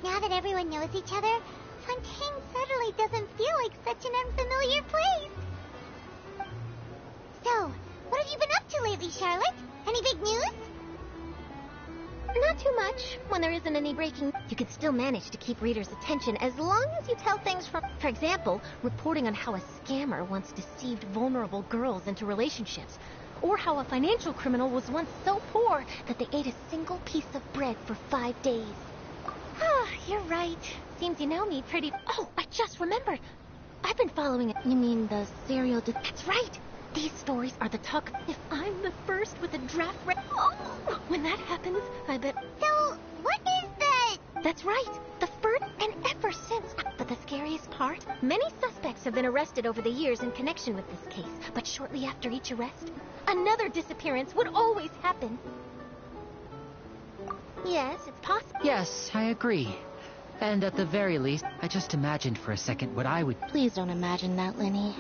Now that everyone knows each other, Fontaine suddenly doesn't feel like such an unfamiliar place. So, what have you been up to lately, Charlotte? Any big news? Not too much. When there isn't any breaking, you can still manage to keep readers' attention as long as you tell things from, for example, reporting on how a scammer once deceived vulnerable girls into relationships, or how a financial criminal was once so poor that they ate a single piece of bread for 5 days. Ah, you're right. Seems you know me pretty... Oh, I just remembered. I've been following it. You mean the serial... That's right. These stories are the talk. If I'm the first with a draft oh, when that happens, I bet... So, what is the... That's right. The first and ever since. But the scariest part? Many suspects have been arrested over the years in connection with this case. But shortly after each arrest, another disappearance would always happen. Yes, it's possible. Yes, I agree. And at the very least, I just imagined for a second what I would... Please don't imagine that, Linny.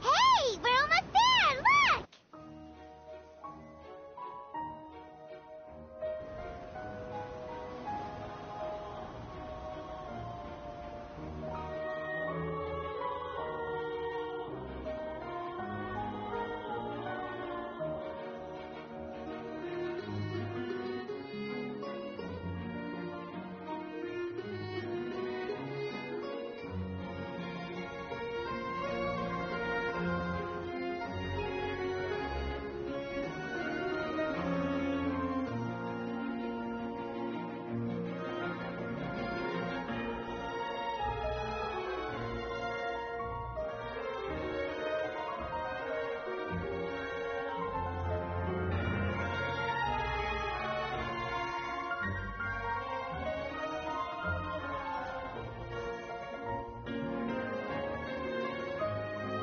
Hey, we're almost there! Look!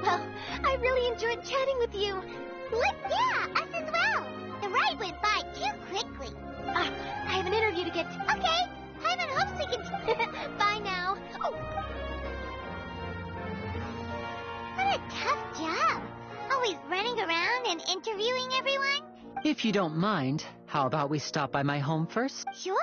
Well, I really enjoyed chatting with you. Yeah, us as well. The ride went by too quickly. I have an interview to get to. Okay, Paimon hopes we can... Bye now. Oh. What a tough job. Always running around and interviewing everyone. If you don't mind, how about we stop by my home first? Sure.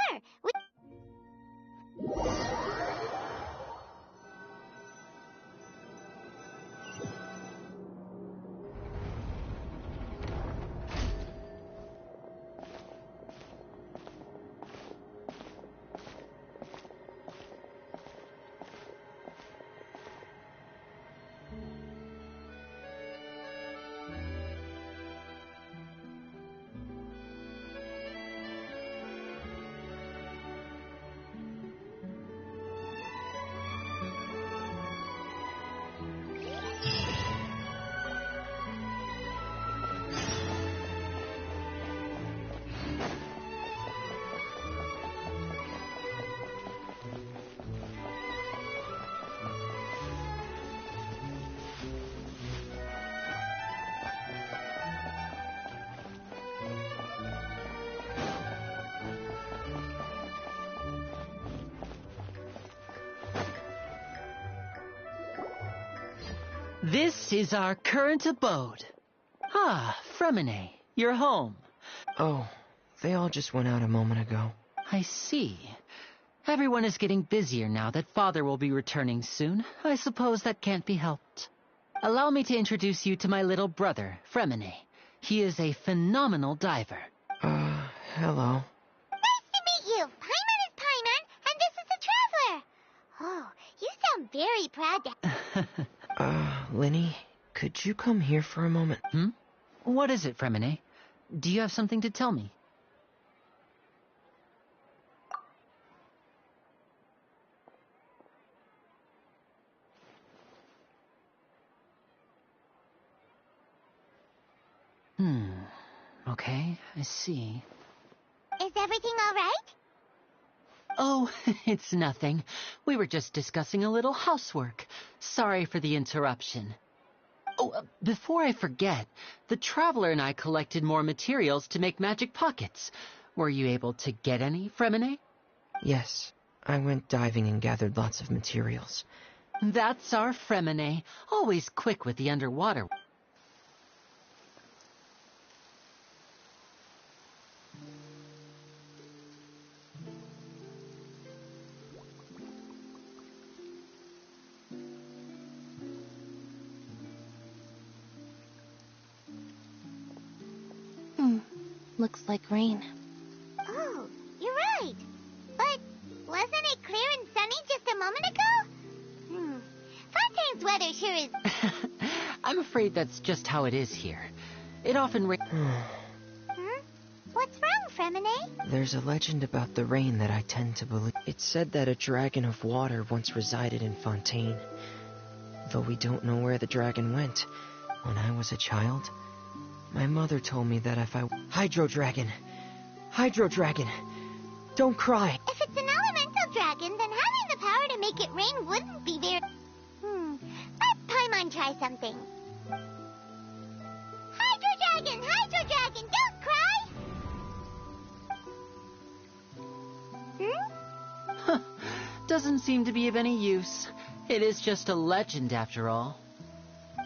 This is our current abode. Ah, Fremine, you're home. Oh, they all just went out a moment ago. I see. Everyone is getting busier now that Father will be returning soon. I suppose that can't be helped. Allow me to introduce you to my little brother, Fremine. He is a phenomenal diver. Hello. Nice to meet you. Paimon is Paimon, and this is the Traveler. Oh, you sound very proud to... Linny, could you come here for a moment? What is it, Fremine? Do you have something to tell me? Okay, I see. Is everything all right? Oh, it's nothing. We were just discussing a little housework. Sorry for the interruption. Oh, before I forget, the Traveler and I collected more materials to make magic pockets. Were you able to get any, Fremine? Yes, I went diving and gathered lots of materials. That's our Fremine, always quick with the underwater. Looks like rain. Oh, you're right. But wasn't it clear and sunny just a moment ago? Fontaine's weather sure is... I'm afraid that's just how it is here. It often rains... What's wrong, Fremine? There's a legend about the rain that I tend to believe. It's said that a dragon of water once resided in Fontaine. Though we don't know where the dragon went. When I was a child, my mother told me that if I... Hydro Dragon! Hydro Dragon! Don't cry! If it's an elemental dragon, then having the power to make it rain wouldn't be very... Let Paimon try something. Hydro Dragon, don't cry! Doesn't seem to be of any use. It is just a legend after all.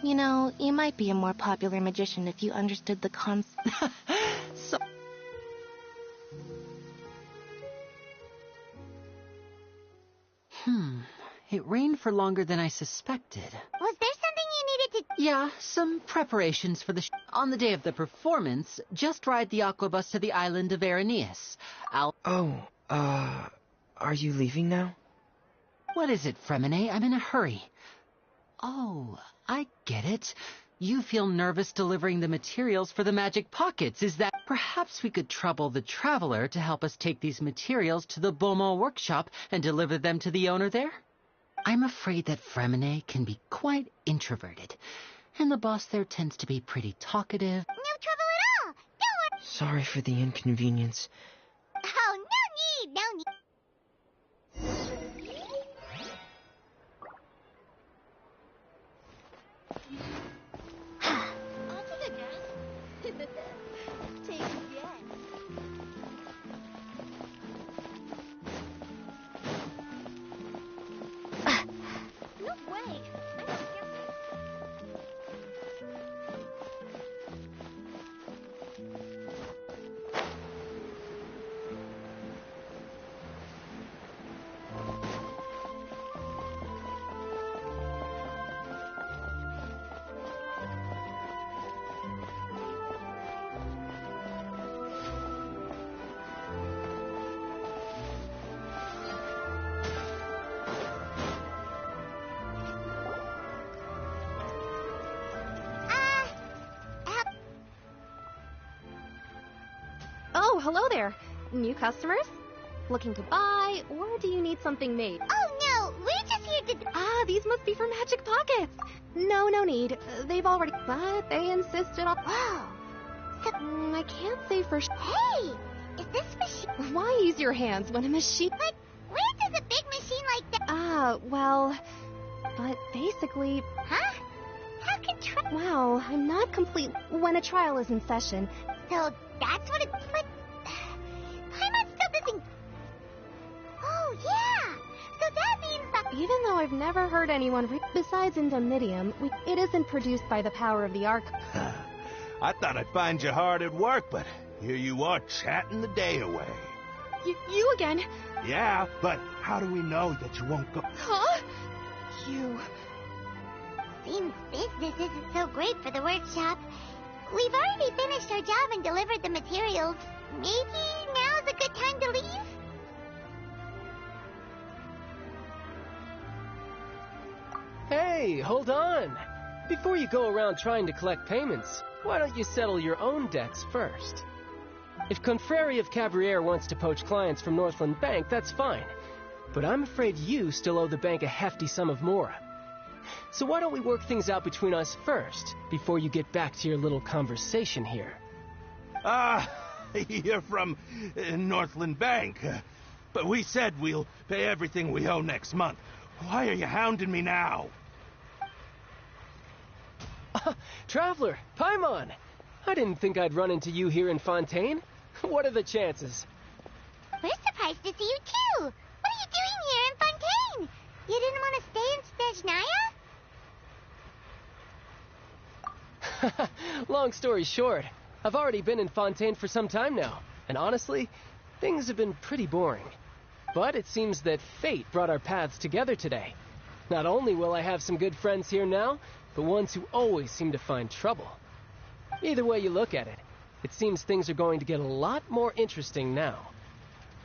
You know, you might be a more popular magician if you understood the concept. It rained for longer than I suspected. Was there something you needed to... Yeah, some preparations for the On the day of the performance, just ride the aquabus to the island of Araneus. Are you leaving now? What is it, Fremine? I'm in a hurry. Oh, I get it. You feel nervous delivering the materials for the magic pockets, is that... Perhaps we could trouble the Traveler to help us take these materials to the Beaumont workshop and deliver them to the owner there? I'm afraid that Fremine can be quite introverted, and the boss there tends to be pretty talkative. No trouble at all. Don't worry. Sorry for the inconvenience. Oh, no need. Oh, hello there. New customers? Looking to buy, or do you need something made? Oh, no, we're just here to... Ah, these must be for magic pockets. No need. They've already... But they insisted on... Whoa. So... I can't say for... Hey, is this machine... Why use your hands when a machine... But where does a big machine like that... well... But basically... Huh? How can Well, I'm not complete... When a trial is in session... So that's what it... But... Paimon still doesn't... Oh, yeah! So that means that... Even though I've never heard anyone... Besides Indemnitium, it isn't produced by the power of the Arc... I thought I'd find you hard at work, but here you are chatting the day away. You again? Yeah, but how do we know that you won't go? Huh? You... Seems business isn't so great for the workshop. We've already finished our job and delivered the materials. Maybe now's a good time to leave? Hey, hold on. Before you go around trying to collect payments, why don't you settle your own debts first? If Confreri of Cabriere wants to poach clients from Northland Bank, that's fine. But I'm afraid you still owe the bank a hefty sum of mora. So why don't we work things out between us first, before you get back to your little conversation here? You're from Northland Bank. But we said we'll pay everything we owe next month. Why are you hounding me now? Traveler, Paimon! I didn't think I'd run into you here in Fontaine. What are the chances? We're surprised to see you, too. What are you doing here in Fontaine? You didn't want to stay in Snezhnaya? Long story short, I've already been in Fontaine for some time now, and honestly, things have been pretty boring. But it seems that fate brought our paths together today. Not only will I have some good friends here now, but ones who always seem to find trouble. Either way you look at it, it seems things are going to get a lot more interesting now.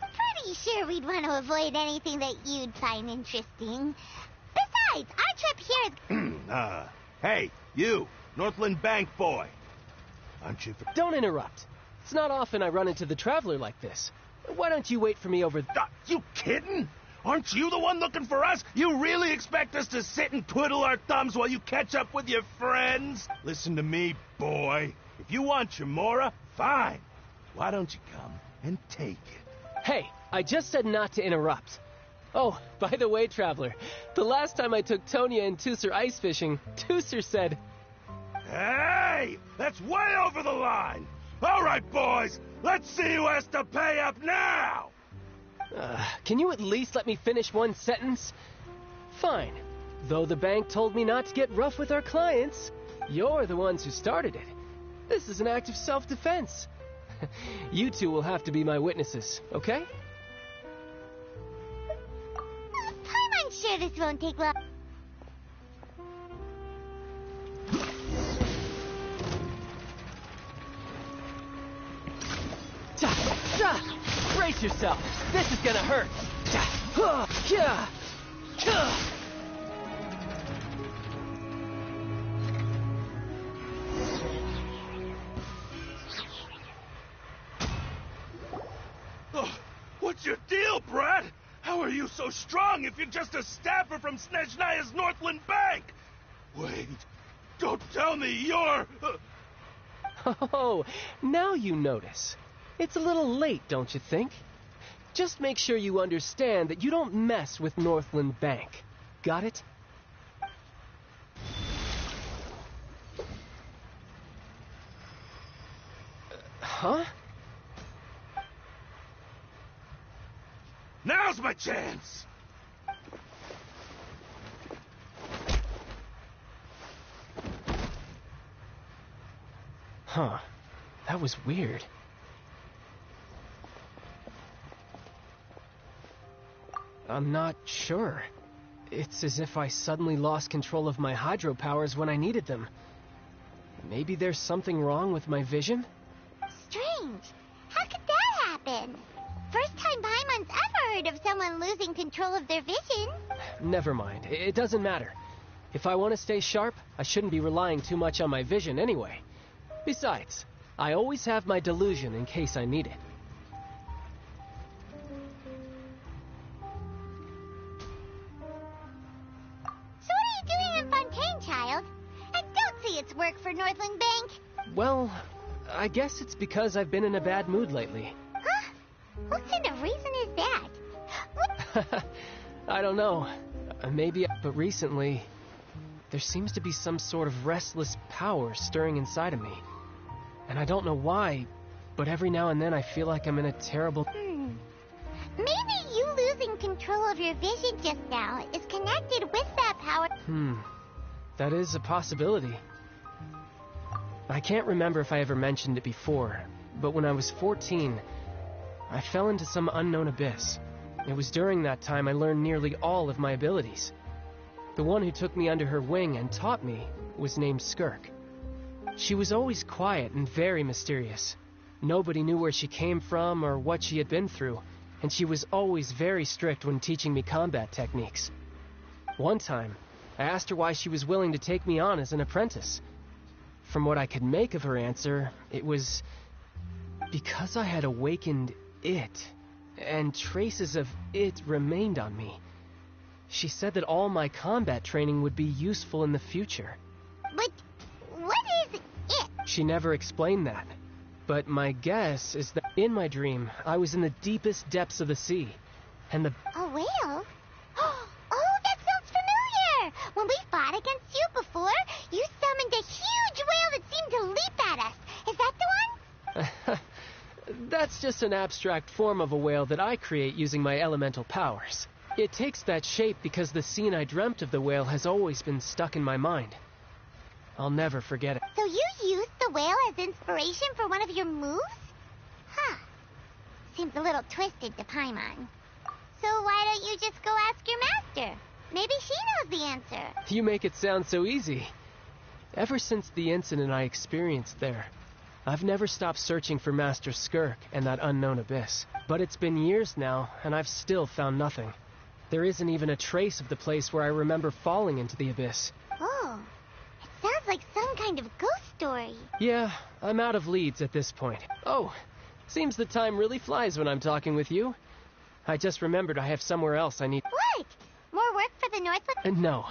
Pretty sure we'd want to avoid anything that you'd find interesting. Besides, our trip here is... Hey, you, Northland Bank boy. Aren't you... Don't interrupt. It's not often I run into the Traveler like this. Why don't you wait for me over... You kidding? Aren't you the one looking for us? You really expect us to sit and twiddle our thumbs while you catch up with your friends? Listen to me, boy. If you want your mora, fine. Why don't you come and take it? Hey, I just said not to interrupt. Oh, by the way, Traveler, the last time I took Tonya and Tusser ice fishing, Tusser said... Hey! That's way over the line! All right, boys, let's see who has to pay up now! Can you at least let me finish one sentence? Fine. Though the bank told me not to get rough with our clients, you're the ones who started it. This is an act of self-defense. You two will have to be my witnesses, okay? I'm sure this won't take long. Brace yourself. This is gonna hurt. What's your deal, Brad? How are you so strong if you're just a staffer from Snezhnaya's Northland Bank? Wait, don't tell me you're... Oh, now you notice. It's a little late, don't you think? Just make sure you understand that you don't mess with Northland Bank. Got it? Huh? Now's my chance! Huh. That was weird. I'm not sure. It's as if I suddenly lost control of my hydro powers when I needed them. Maybe there's something wrong with my vision? Strange. How could that happen? First time Paimon's ever heard of someone losing control of their vision. Never mind. It doesn't matter. If I want to stay sharp, I shouldn't be relying too much on my vision anyway. Besides, I always have my delusion in case I need it. It's work for Northland Bank. Well, I guess it's because I've been in a bad mood lately. Huh? What kind of reason is that? I don't know. Maybe, but recently, there seems to be some sort of restless power stirring inside of me. And I don't know why, but every now and then I feel like I'm in a terrible... Maybe you losing control of your vision just now is connected with that power. That is a possibility. I can't remember if I ever mentioned it before, but when I was 14, I fell into some unknown abyss. It was during that time I learned nearly all of my abilities. The one who took me under her wing and taught me was named Skirk. She was always quiet and very mysterious. Nobody knew where she came from or what she had been through, and she was always very strict when teaching me combat techniques. One time, I asked her why she was willing to take me on as an apprentice. From what I could make of her answer, it was because I had awakened it, and traces of it remained on me. She said that all my combat training would be useful in the future. But what is it? She never explained that. But my guess is that in my dream, I was in the deepest depths of the sea, and the... A whale? Oh, that sounds familiar! When we fought against you before, you summoned a huge whale that seemed to leap at us. Is that the one? That's just an abstract form of a whale that I create using my elemental powers. It takes that shape because the scene I dreamt of the whale has always been stuck in my mind. I'll never forget it. So you used the whale as inspiration for one of your moves? Huh. Seems a little twisted to Paimon. So why don't you just go ask your master? Maybe she knows the answer. You make it sound so easy. Ever since the incident I experienced there, I've never stopped searching for Master Skirk and that unknown abyss. But it's been years now, and I've still found nothing. There isn't even a trace of the place where I remember falling into the abyss. Oh, it sounds like some kind of ghost story. Yeah, I'm out of leads at this point. Oh, seems the time really flies when I'm talking with you. I just remembered I have somewhere else I need... What? More work for the Northwood? No,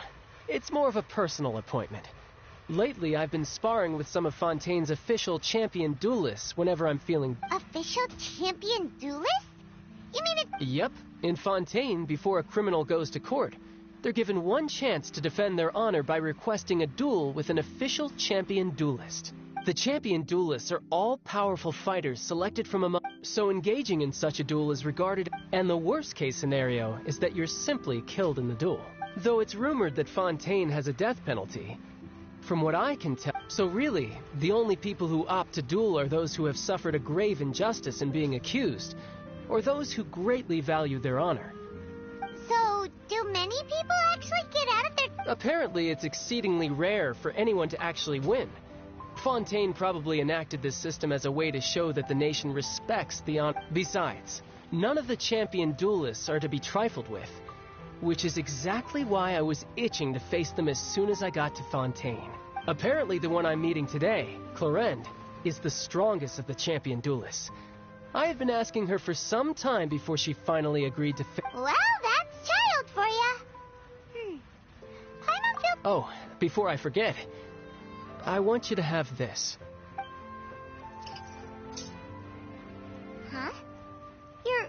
it's more of a personal appointment. Lately, I've been sparring with some of Fontaine's official champion duelists whenever I'm feeling... Official champion duelist? You mean it... Yep. In Fontaine, before a criminal goes to court, they're given one chance to defend their honor by requesting a duel with an official champion duelist. The champion duelists are all powerful fighters selected from among... So engaging in such a duel is regarded... And the worst case scenario is that you're simply killed in the duel. Though it's rumored that Fontaine has a death penalty, from what I can tell... So really, the only people who opt to duel are those who have suffered a grave injustice in being accused, or those who greatly value their honor. So, do many people actually get out of their... Apparently, it's exceedingly rare for anyone to actually win. Fontaine probably enacted this system as a way to show that the nation respects the honor. Besides, none of the champion duelists are to be trifled with, which is exactly why I was itching to face them as soon as I got to Fontaine. Apparently, the one I'm meeting today, Clorinde, is the strongest of the champion duelists. I had been asking her for some time before she finally agreed to Well, that's child for ya. Paimon feels... Oh, before I forget, I want you to have this. Huh? Your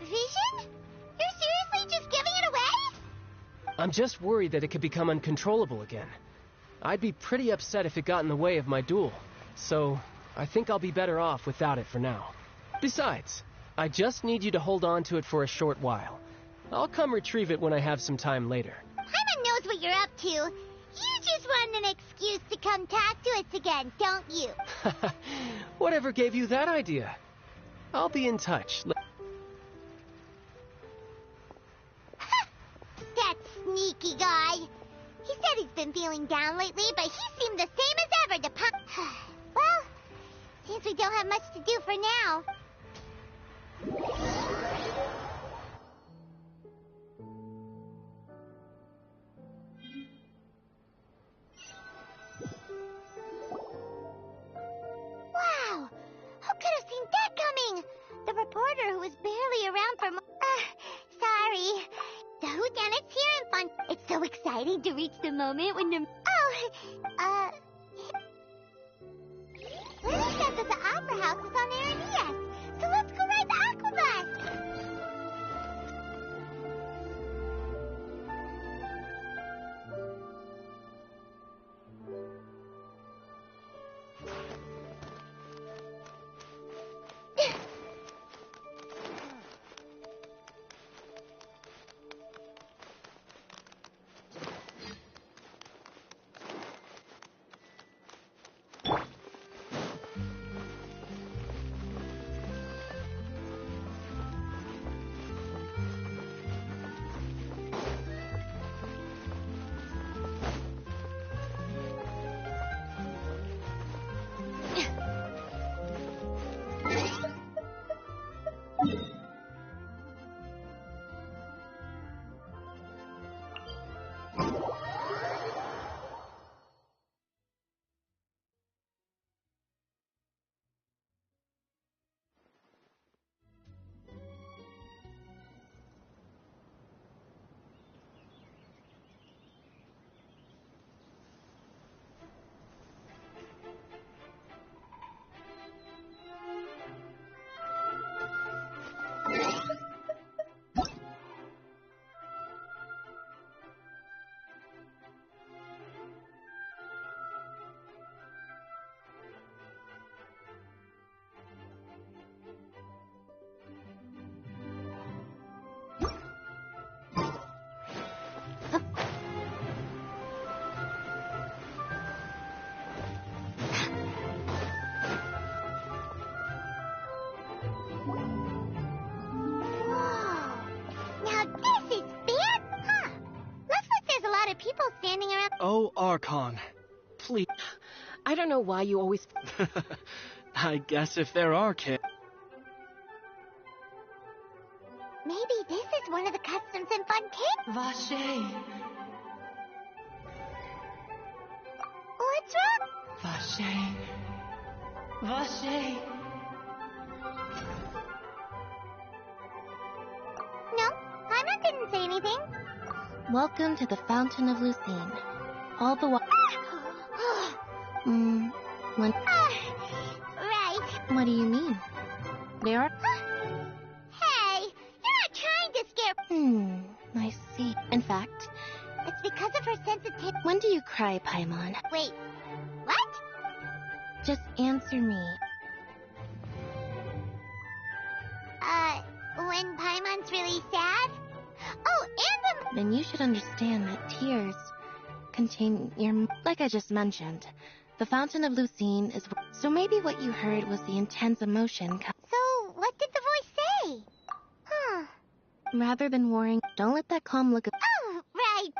vision? You're seriously just giving it away? I'm just worried that it could become uncontrollable again. I'd be pretty upset if it got in the way of my duel, so I think I'll be better off without it for now. Besides, I just need you to hold on to it for a short while. I'll come retrieve it when I have some time later. Paimon knows what you're up to. You just want an excuse to come talk to us again, don't you? Whatever gave you that idea? I'll be in touch. That sneaky guy. He said he's been feeling down lately, but he seemed the same as ever to Well, seems we don't have much to do for now. Wow! Who could have seen that coming? The reporter who was barely around for sorry. The whodunit's here and fun. It's so exciting to reach the moment when the... Lily says that the opera house is on Aranias, so let's go ride the aquabus. Oh, Archon. Please. I don't know why you always... I guess if there are kids... Maybe this is one of the customs in Fontaine. Vache. What's wrong? Vache. Vache. No, Paimon didn't say anything. Welcome to the Fountain of Lucine. All the water... Right. What do you mean? There are... Hey, you're not trying to scare... I see. In fact... It's because of her sensitivity. When do you cry, Paimon? Wait, what? Just answer me. When Paimon's really sad? Oh, and Then you should understand that tears contain your... Like I just mentioned, the Fountain of Lucine is... So maybe what you heard was the intense emotion... So, what did the voice say? Rather than worrying, don't let that calm look... Oh, right.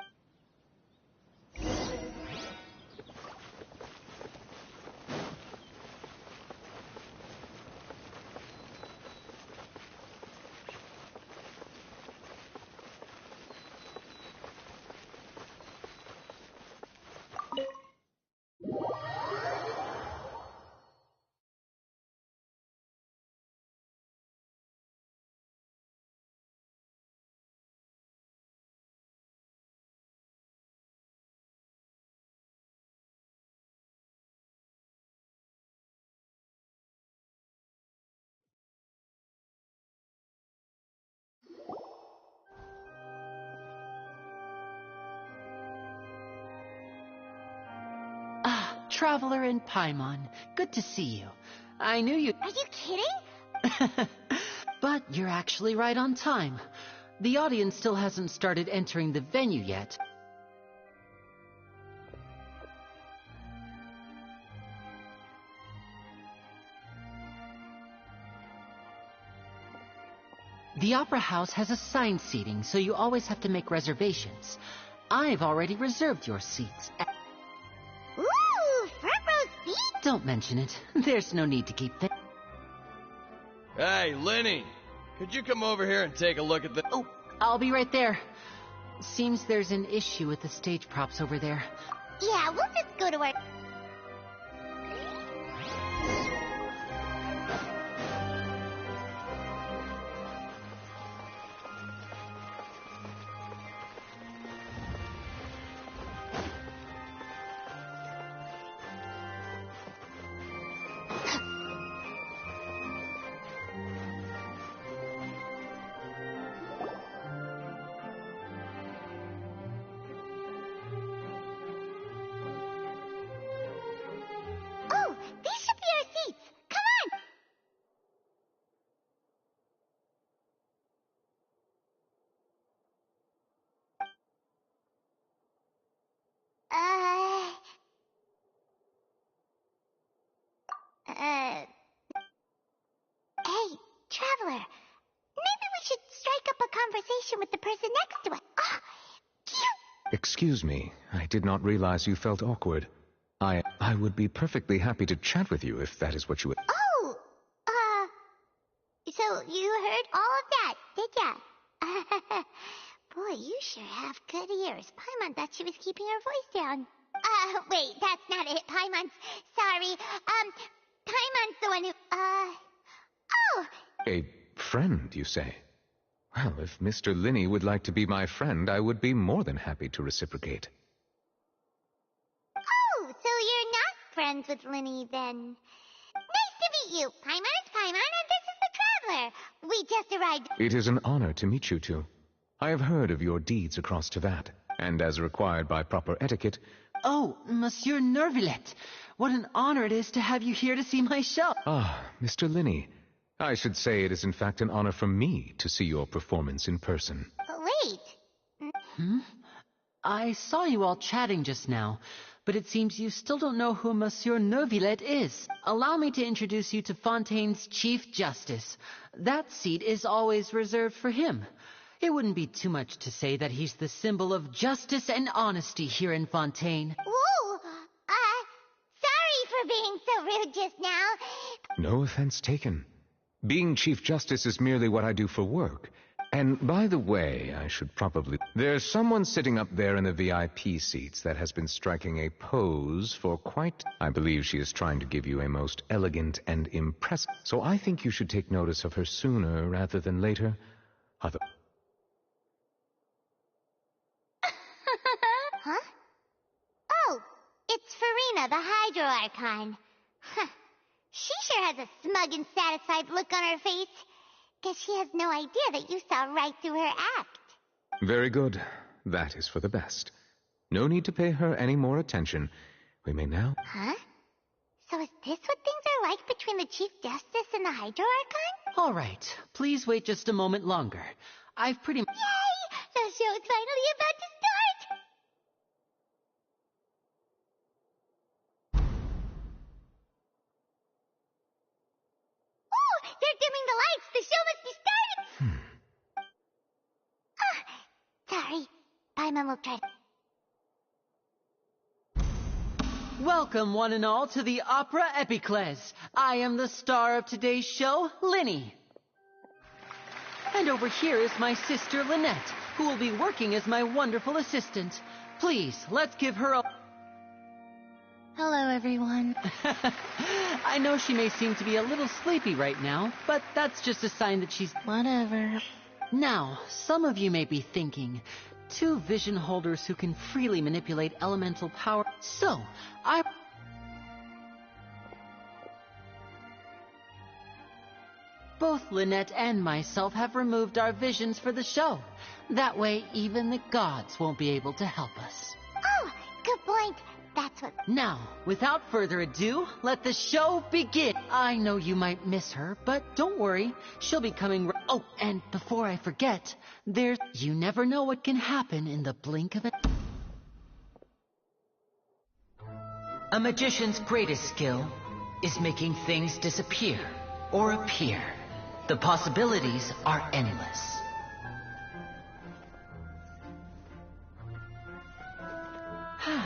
Traveler in Paimon, good to see you. I knew you... Are you kidding? But you're actually right on time. The audience still hasn't started entering the venue yet. The Opera House has assigned seating, so you always have to make reservations. I've already reserved your seats. Ooh, front row seat? Don't mention it. There's no need to keep Hey, Lenny! Could you come over here and take a look at the... Oh, I'll be right there. Seems there's an issue with the stage props over there. Yeah, we'll just go to our... Oh, these should be our seats. Come on. Hey, Traveler. Maybe we should strike up a conversation with the person next to us. Ah, cute. Excuse me, I did not realize you felt awkward. I would be perfectly happy to chat with you if that is what you would... Oh, so you heard all of that, did ya? Boy, you sure have good ears. Paimon thought she was keeping her voice down. Wait, that's not it. Paimon's... Sorry. Paimon's the one who... Oh! A friend, you say? Well, if Mr. Linney would like to be my friend, I would be more than happy to reciprocate. Oh, so you're not friends with Linny, then. Nice to meet you. Paimon is Paimon, and this is the Traveler. We just arrived. It is an honor to meet you two. I have heard of your deeds across Tevat, and as required by proper etiquette... Oh, Monsieur Nervillet. What an honor it is to have you here to see my show. Ah, Mr. Linney. I should say it is in fact an honor for me to see your performance in person. Wait. I saw you all chatting just now, but it seems you still don't know who Monsieur Nervillet is. Allow me to introduce you to Fontaine's Chief Justice. That seat is always reserved for him. It wouldn't be too much to say that he's the symbol of justice and honesty here in Fontaine. Whoa! Sorry for being so rude just now. No offense taken. Being Chief Justice is merely what I do for work. And by the way, I should probably... There's someone sitting up there in the VIP seats that has been striking a pose for quite... I believe she is trying to give you a most elegant and impressive... So I think you should take notice of her sooner rather than later. Other... Huh? Oh, it's Farina, the Hydro Archon. Huh. She sure has a smug and satisfied look on her face. Guess she has no idea that you saw right through her act. Very good. That is for the best. No need to pay her any more attention. We may now... Huh? So is this what things are like between the Chief Justice and the Hydro Archon? All right, please wait just a moment longer. I've pretty... Yay! The show's finally about to start! Oh, they're dimming the lights! The show must be starting! Sorry. Paimon will try. Welcome, one and all, to the Opera Epiclese. I am the star of today's show, Linny. And over here is my sister, Lynette, who will be working as my wonderful assistant. Please, let's give her a... Hello, everyone. I know she may seem to be a little sleepy right now, but that's just a sign that she's... Whatever. Now, some of you may be thinking, two vision holders who can freely manipulate elemental power. So, Both Lynette and myself have removed our visions for the show. That way, even the gods won't be able to help us. Oh, good point. That's what... Now, without further ado, let the show begin. I know you might miss her, but don't worry. She'll be coming... Oh, and before I forget, you never know what can happen in the blink of a... A magician's greatest skill is making things disappear or appear. The possibilities are endless. Huh?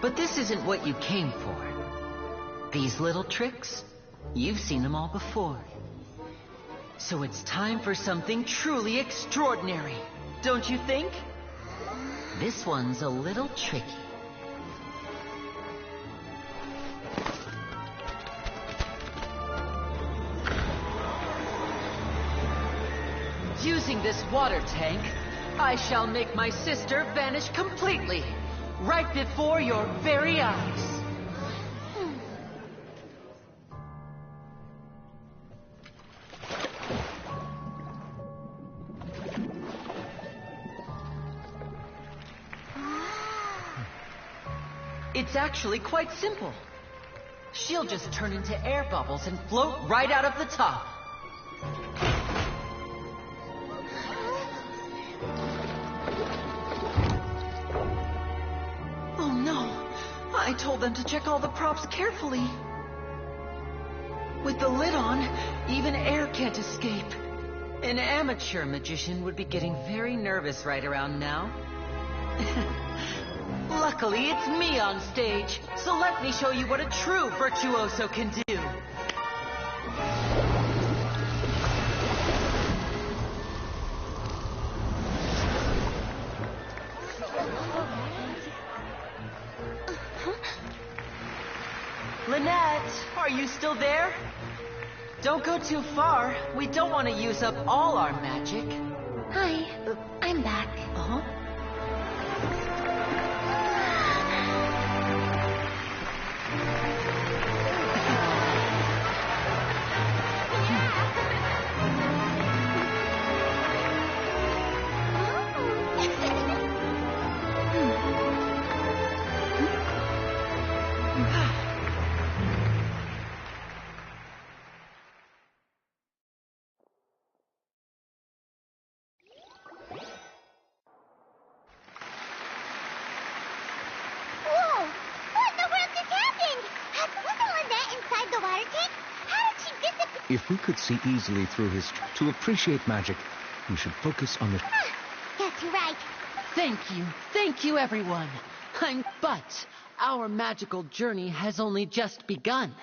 But this isn't what you came for. These little tricks, you've seen them all before. So it's time for something truly extraordinary, don't you think? This one's a little tricky. Using this water tank, I shall make my sister vanish completely, right before your very eyes. It's actually quite simple. She'll just turn into air bubbles and float right out of the top. Oh no! I told them to check all the props carefully. With the lid on, even air can't escape. An amateur magician would be getting very nervous right around now. Luckily, it's me on stage, so let me show you what a true virtuoso can do. Lynette, are you still there? Don't go too far. We don't want to use up all our magic. Hi, I'm back. Uh-huh. If we could see easily through his... To appreciate magic, we should focus on the... That's right. Thank you, everyone. But our magical journey has only just begun.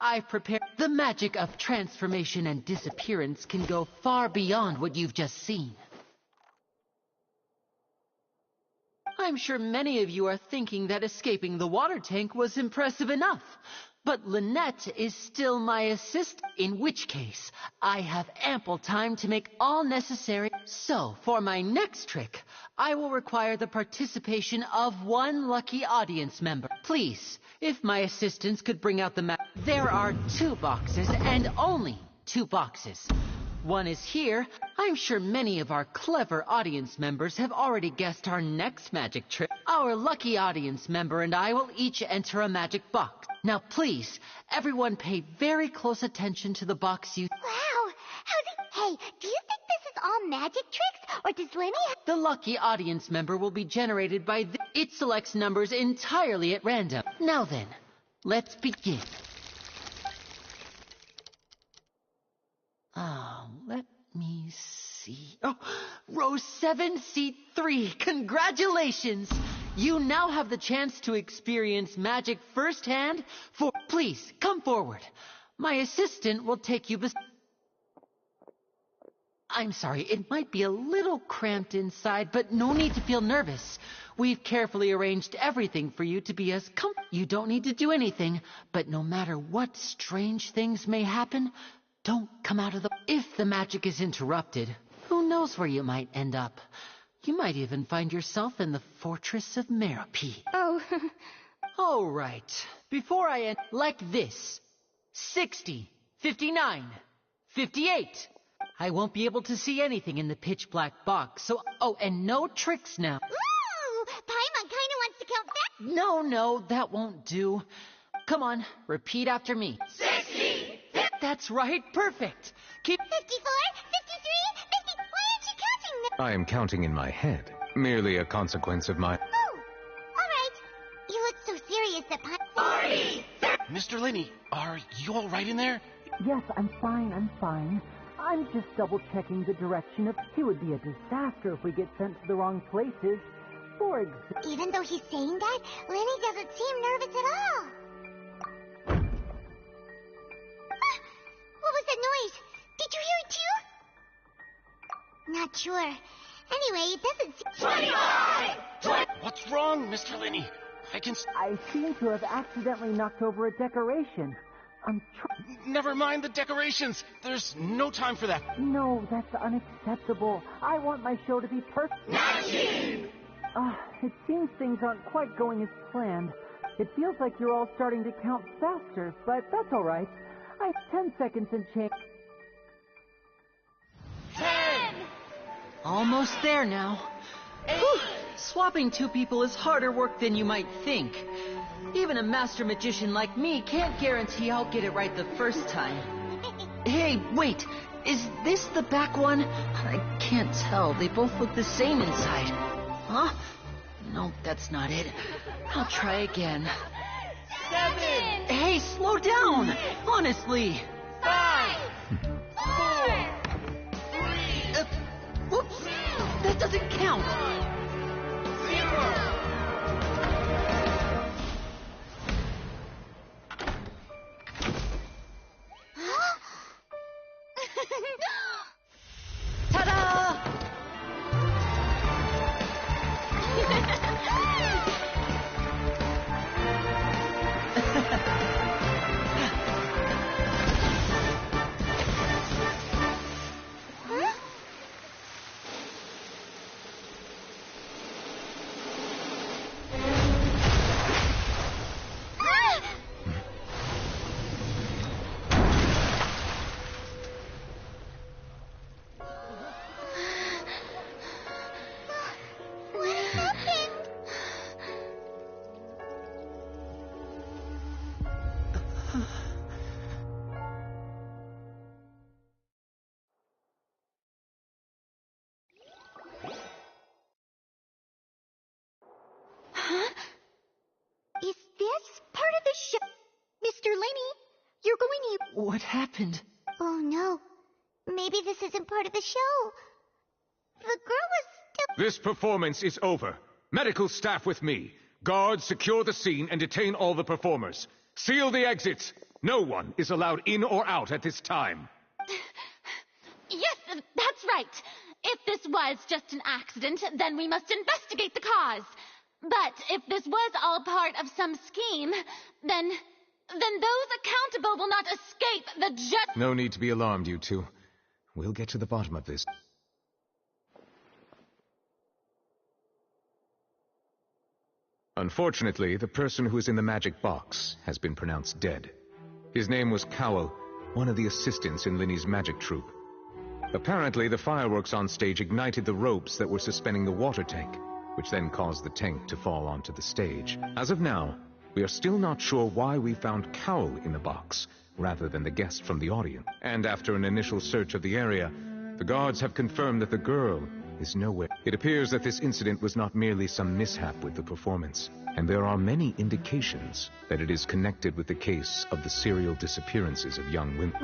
I've prepared... The magic of transformation and disappearance can go far beyond what you've just seen. I'm sure many of you are thinking that escaping the water tank was impressive enough. But Lynette is still my assistant, in which case I have ample time to make all necessary. So, for my next trick, I will require the participation of one lucky audience member. Please, if my assistants could bring out the map. There are 2 boxes, and only 2 boxes. One is here. I'm sure many of our clever audience members have already guessed our next magic trick. Our lucky audience member and I will each enter a magic box. Now please, everyone pay very close attention to the box you... Wow! Hey, do you think this is all magic tricks, or does Lenny... The lucky audience member will be generated by... It selects numbers entirely at random. Now then, let's begin. Let me see. Oh, row 7, seat 3. Congratulations! You now have the chance to experience magic firsthand. Please, come forward. My assistant will take you I'm sorry, it might be a little cramped inside, but no need to feel nervous. We've carefully arranged everything for you to be as You don't need to do anything, but no matter what strange things may happen, don't come out of the... If the magic is interrupted, who knows where you might end up? You might even find yourself in the Fortress of Merope. Oh. All right. Before I end... Like this. 60, 59, 58. I won't be able to see anything in the pitch black box, so... Oh, and no tricks now. Ooh! Paimon kinda wants to count back. No, that won't do. Come on, repeat after me. 60! That's right, perfect. Keep... 54, 53, 50... Why aren't you counting them? I am counting in my head. Merely a consequence of my... Oh, all right. You look so serious that 40! Mr. Linney, are you all right in there? Yes, I'm fine. I'm just double-checking the direction of... It would be a disaster if we get sent to the wrong places. For example... Even though he's saying that, Lenny doesn't seem nervous at all. What was that noise? Did you hear it too? Not sure. Anyway, it doesn't seem... 25! 20! What's wrong, Mr. Linney? I seem to have accidentally knocked over a decoration. Never mind the decorations. There's no time for that. No, that's unacceptable. I want my show to be perfect. 19! It seems things aren't quite going as planned. It feels like you're all starting to count faster, but that's all right. I have 10 seconds and change. 10! Almost there now. Whew. Swapping 2 people is harder work than you might think. Even a master magician like me can't guarantee I'll get it right the first time. Hey, wait. Is this the back one? I can't tell. They both look the same inside. Huh? No, that's not it. I'll try again. 7! Hey, slow down! Honestly. 5! 4! 3! Whoops! That doesn't count! 0! Ta-da! Is this part of the show? Mr. Lenny, you're going to... What happened? Oh no. Maybe this isn't part of the show. The girl was still... This performance is over. Medical staff with me. Guards, secure the scene and detain all the performers. Seal the exits. No one is allowed in or out at this time. Yes, that's right. If this was just an accident, then we must investigate the cause. But if this was all part of some scheme, then those accountable will not escape the just... No need to be alarmed, you two. We'll get to the bottom of this. Unfortunately, the person who is in the magic box has been pronounced dead. His name was Cowell, one of the assistants in Linny's magic troupe. Apparently, the fireworks on stage ignited the ropes that were suspending the water tank, which then caused the tank to fall onto the stage. As of now, we are still not sure why we found Cowell in the box, rather than the guest from the audience. And after an initial search of the area, the guards have confirmed that the girl is nowhere. It appears that this incident was not merely some mishap with the performance, and there are many indications that it is connected with the case of the serial disappearances of young women.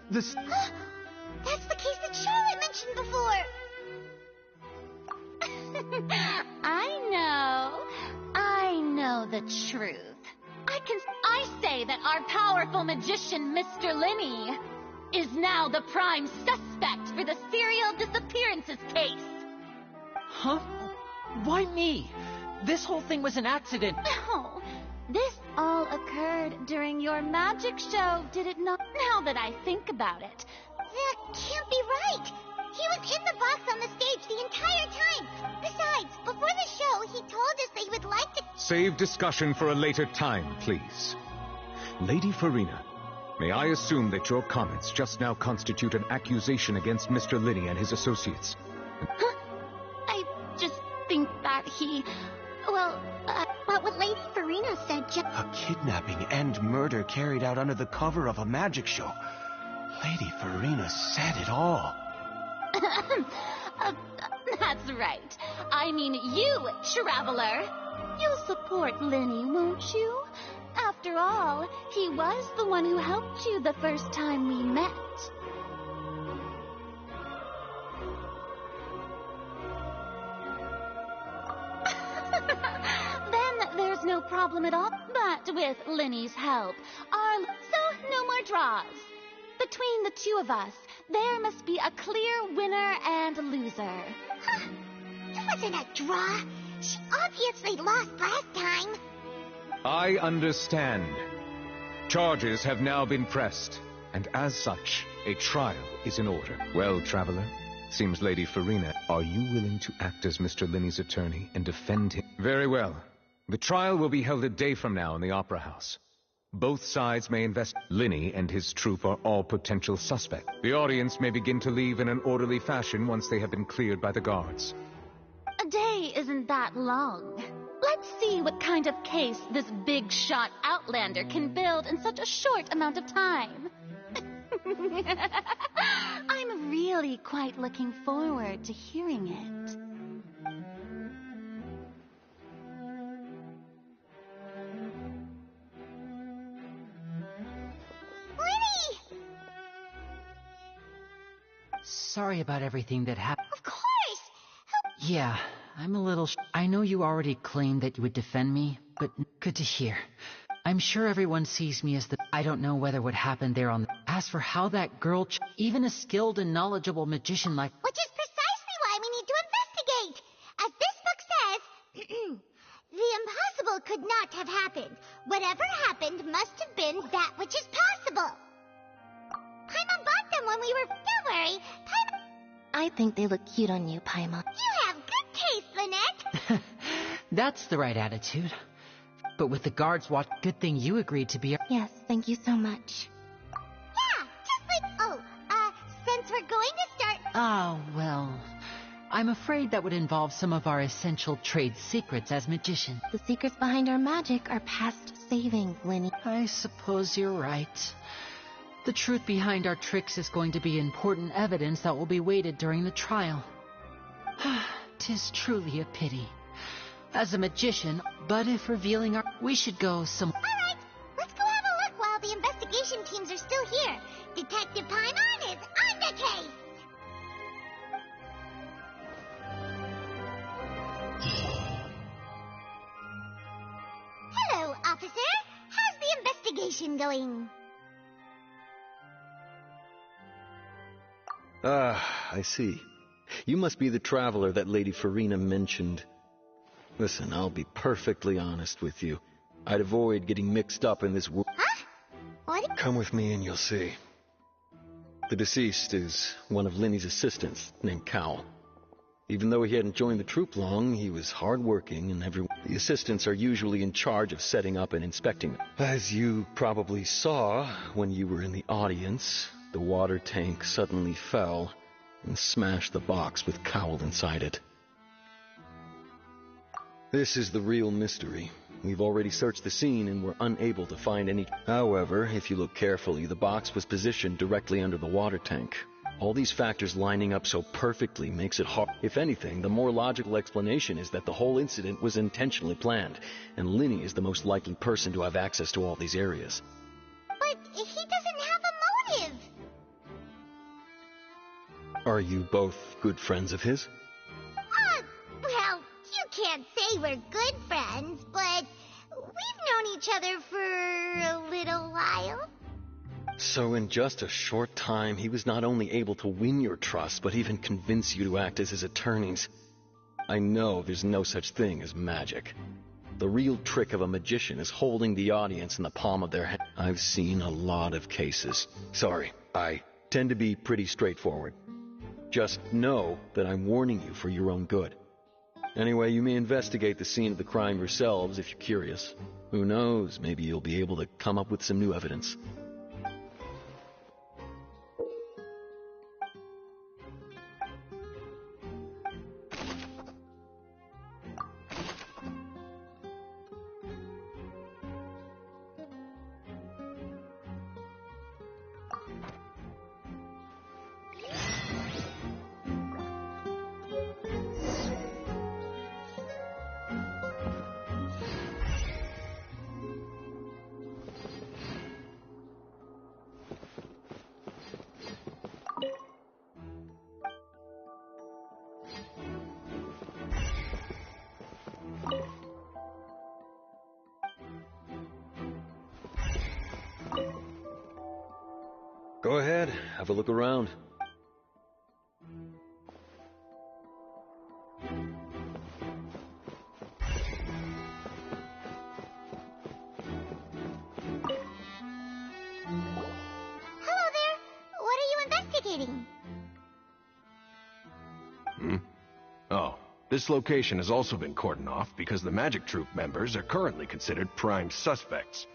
That's the case that Charlotte mentioned before! I know the truth. I say that our powerful magician, Mr. Linny, is now the prime suspect for the serial disappearances case. Huh? Why me? This whole thing was an accident. No, this all occurred during your magic show, did it not? Now that I think about it. That can't be right. He was in the box on the stage the entire time. Besides, before the show, he told us that he would like to... Save discussion for a later time, please. Lady Farina, may I assume that your comments just now constitute an accusation against Mr. Linny and his associates? Huh? I just think that he... Well, but what Lady Farina said A kidnapping and murder carried out under the cover of a magic show. Lady Farina said it all. That's right. I mean you, Traveler. You'll support Linny, won't you? After all, he was the one who helped you the first time we met. Then there's no problem at all. But with Linny's help, so no more draws. Between the two of us, there must be a clear winner and loser. Huh. It wasn't a draw. She obviously lost last time. I understand. Charges have now been pressed, and as such, a trial is in order. Well, Traveler, seems Lady Farina, are you willing to act as Mr. Linny's attorney and defend him? Very well. The trial will be held a day from now in the Opera House. Both sides may Linny and his troupe are all potential suspects. The audience may begin to leave in an orderly fashion once they have been cleared by the guards. A day isn't that long. Let's see what kind of case this big shot outlander can build in such a short amount of time. I'm really quite looking forward to hearing it. Sorry about everything that happened. Of course! Yeah, I'm a little... I know you already claimed that you would defend me, but good to hear. I'm sure everyone sees me as the... I don't know whether what happened there on the... As for how that girl... Even a skilled and knowledgeable magician like... Which is precisely why we need to investigate! As this book says, the impossible could not have happened. Whatever happened must have been that which is possible. Paimon bought them when we were... Don't worry, Paimon... I think they look cute on you, Paimon. You have good taste, Lynette! That's the right attitude. But with the guards watch, good thing you agreed to be... Yes, thank you so much. Yeah, just like... Oh, since we're going to start... Oh, well... I'm afraid that would involve some of our essential trade secrets as magicians. The secrets behind our magic are past savings, Linny. I suppose you're right. The truth behind our tricks is going to be important evidence that will be weighted during the trial. 'Tis truly a pity. As a magician, but if revealing our... We should go some... All right, let's go have a look while the investigation teams are still here. investigation going. Ah, I see. You must be the traveler that Lady Farina mentioned. Listen, I'll be perfectly honest with you. I'd avoid getting mixed up in this world. Huh? What? Come with me and you'll see. The deceased is one of Linny's assistants, named Cowell. Even though he hadn't joined the troop long, he was hardworking, and the assistants are usually in charge of setting up and inspecting them. As you probably saw when you were in the audience, the water tank suddenly fell and smashed the box with Cowell inside it. This is the real mystery. We've already searched the scene and were unable to find any. However, if you look carefully, the box was positioned directly under the water tank. All these factors lining up so perfectly makes it hard. If anything, the more logical explanation is that the whole incident was intentionally planned, and Linny is the most likely person to have access to all these areas. But he doesn't have a motive. Are you both good friends of his? Well, you can't say we're good friends, but we've known each other for a little while. So in just a short time, he was not only able to win your trust, but even convince you to act as his attorneys. I know there's no such thing as magic. The real trick of a magician is holding the audience in the palm of their hand. I've seen a lot of cases. Sorry, I tend to be pretty straightforward. Just know that I'm warning you for your own good. Anyway, you may investigate the scene of the crime yourselves if you're curious. Who knows, maybe you'll be able to come up with some new evidence. Go ahead, have a look around. Hello there. What are you investigating? Oh, this location has also been cordoned off because the Magic Troop members are currently considered prime suspects.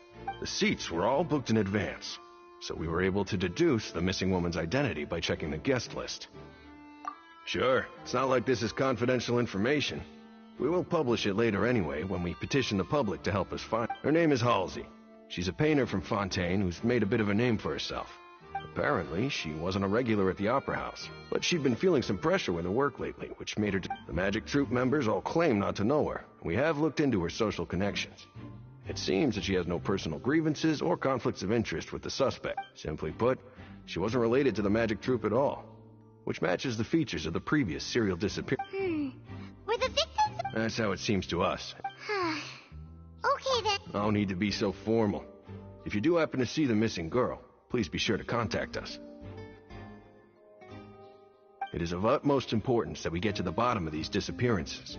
The seats were all booked in advance, so we were able to deduce the missing woman's identity by checking the guest list. Sure, it's not like this is confidential information. We will publish it later anyway when we petition the public to help us find her. Her name is Halsey. She's a painter from Fontaine who's made a bit of a name for herself. Apparently, she wasn't a regular at the Opera House, but she'd been feeling some pressure with her work lately, which made her... The Magic Troop members all claim not to know her. We have looked into her social connections. It seems that she has no personal grievances or conflicts of interest with the suspect. Simply put, she wasn't related to the Magic Troop at all, which matches the features of the previous serial disappearance. Were the victims... That's how it seems to us. Okay, then. No need to be so formal. If you do happen to see the missing girl, please be sure to contact us. It is of utmost importance that we get to the bottom of these disappearances.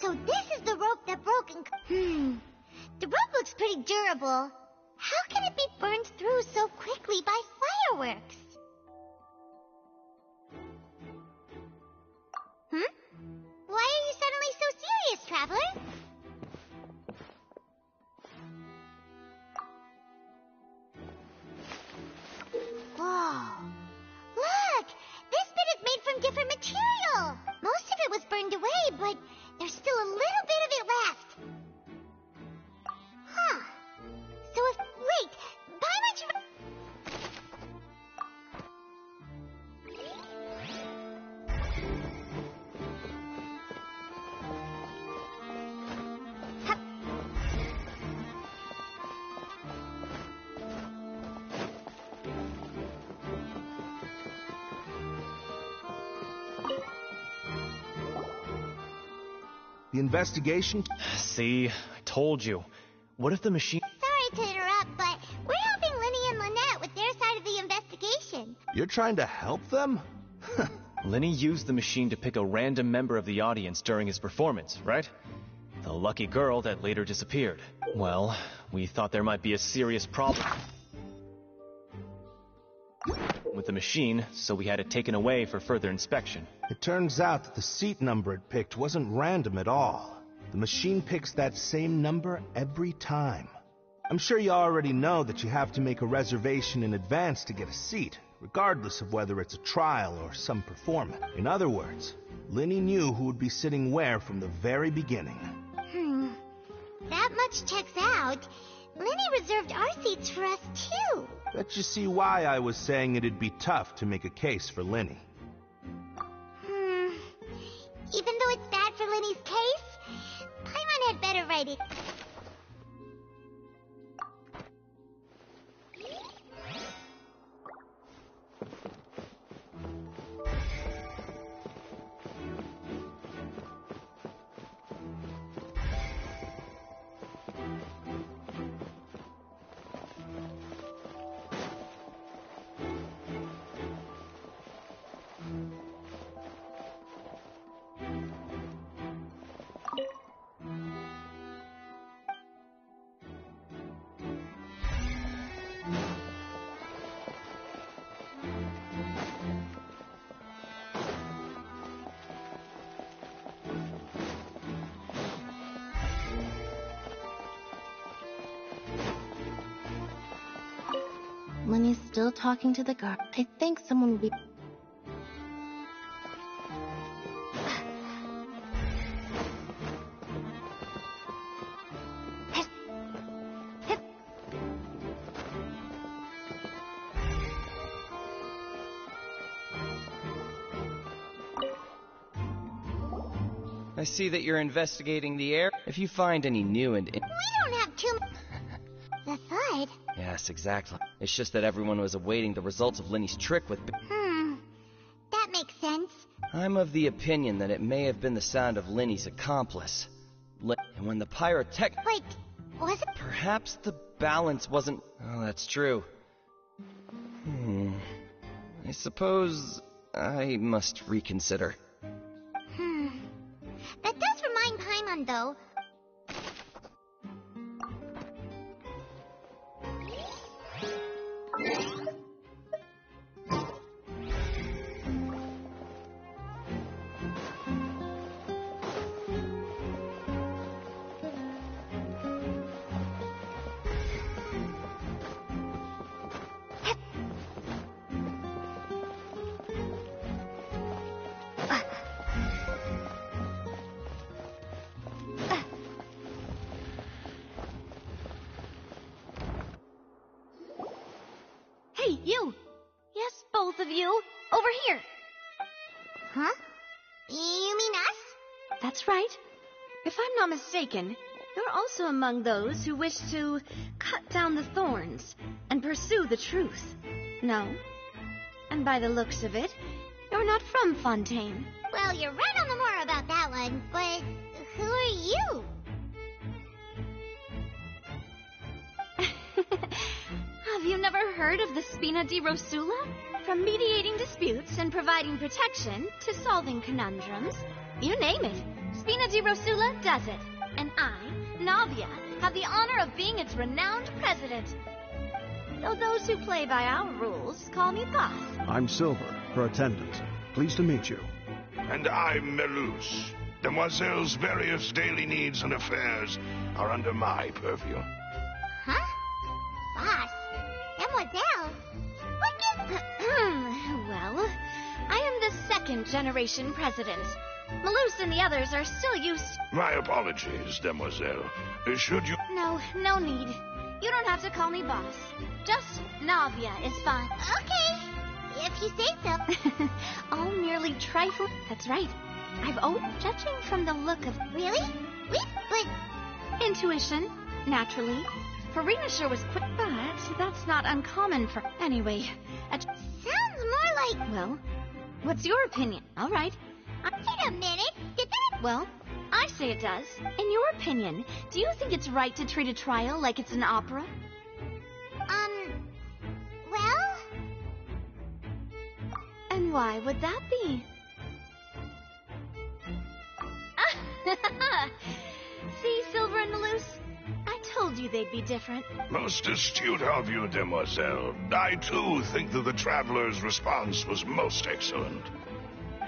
So this is the rope that broke and... The rope looks pretty durable. How can it be burned through so quickly by fireworks? Why are you suddenly so serious, Traveler? Whoa. Look! The investigation? See, I told you. What if the machine... Sorry to interrupt, but we're helping Linny and Lynette with their side of the investigation. You're trying to help them? Linny used the machine to pick a random member of the audience during his performance, right? The lucky girl that later disappeared. Well, we thought there might be a serious problem with the machine, so we had it taken away for further inspection. It turns out that the seat number it picked wasn't random at all. The machine picks that same number every time. I'm sure you already know that you have to make a reservation in advance to get a seat, regardless of whether it's a trial or some performance. In other words, Linny knew who would be sitting where from the very beginning. That much checks out. Linny reserved our seats for us, too. Bet you see why I was saying it'd be tough to make a case for Linny. Even though it's bad for Linny's case, Paimon had better write it. Linny's still talking to the guard. I think someone will be... I see that you're investigating the air. If you find any new and... We don't have too much... The thud? Yes, exactly. It's just that everyone was awaiting the results of Linny's trick with... That makes sense. I'm of the opinion that it may have been the sound of Linny's accomplice. And when the pyrotech... Wait, was it... Perhaps the balance wasn't... Oh, that's true. I suppose I must reconsider. That does remind Paimon, though. Hey, you! Yes, both of you! Over here! Huh? You mean us? That's right. If I'm not mistaken, you're also among those who wish to cut down the thorns and pursue the truth. No? And by the looks of it, you're not from Fontaine. Well, you're right on the moor about that one, but who are you? Have you never heard of the Spina di Rosula? From mediating disputes and providing protection to solving conundrums, you name it, Spina di Rosula does it. And I, Navia, have the honor of being its renowned president. Though those who play by our rules call me boss. I'm Silver, her attendant. Pleased to meet you. And I'm Melus. Demoiselle's various daily needs and affairs are under my purview. Huh? Boss? Demoiselle? What is... Well, I am the second generation president. Melus and the others are still used... My apologies, Demoiselle. Should you... No need. You don't have to call me boss. Just Navia is fine. Okay, if you say so. All merely trifle... That's right. I've judging from the look of... Really? But... Intuition, naturally. Farina sure was quick, but that's not uncommon for... Anyway, Sounds more like... Well, what's your opinion? All right. Wait a minute. Did that... Well, I say it does. In your opinion, do you think it's right to treat a trial like it's an opera? Well? And why would that be? See, Silver and the Loose? I told you they'd be different. Most astute of you, demoiselle. I, too, think that the Traveler's response was most excellent.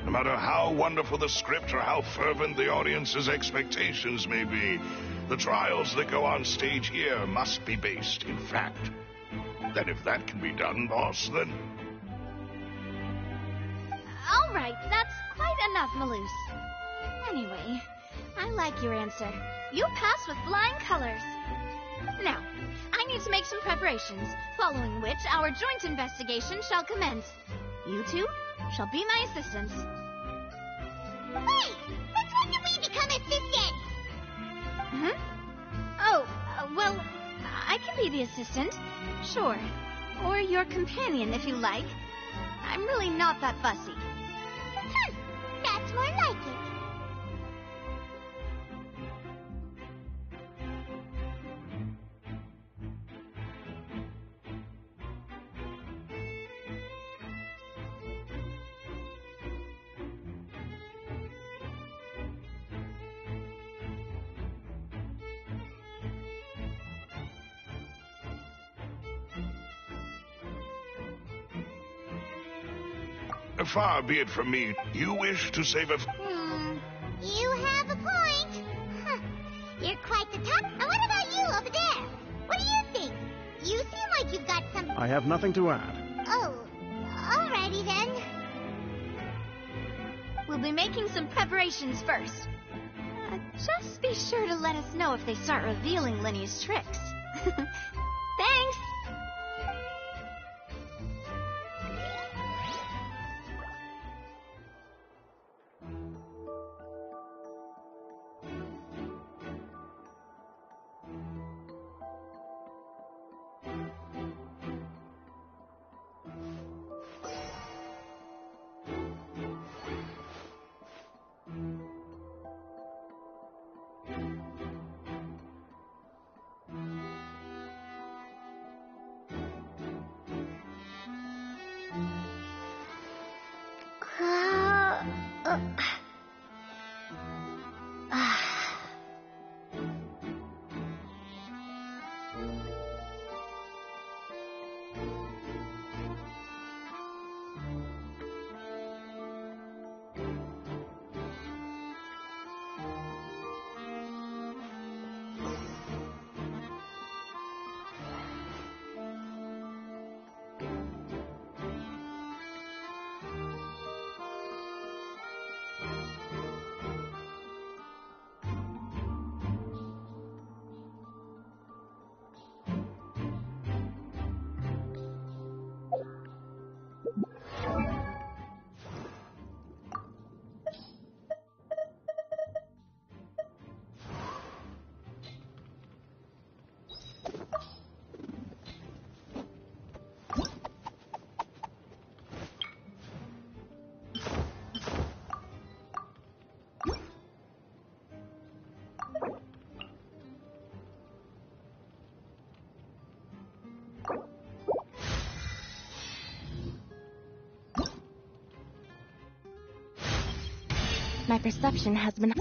No matter how wonderful the script or how fervent the audience's expectations may be, the trials that go on stage here must be based in fact. Then if that can be done, boss, then... All right, that's quite enough, Maloose. Anyway, I like your answer. You pass with flying colors. Now, I need to make some preparations, following which our joint investigation shall commence. You two shall be my assistants. Wait! Since when did we become assistants? Oh, well, I can be the assistant. Sure. Or your companion, if you like. I'm really not that fussy. That's more like it. Far be it from me. You wish to save a... You have a point. Huh. You're quite the top. And what about you over there? What do you think? You seem like you've got some... I have nothing to add. Oh, alrighty then. We'll be making some preparations first. Just be sure to let us know if they start revealing Lenny's tricks. Thanks! My perception has been...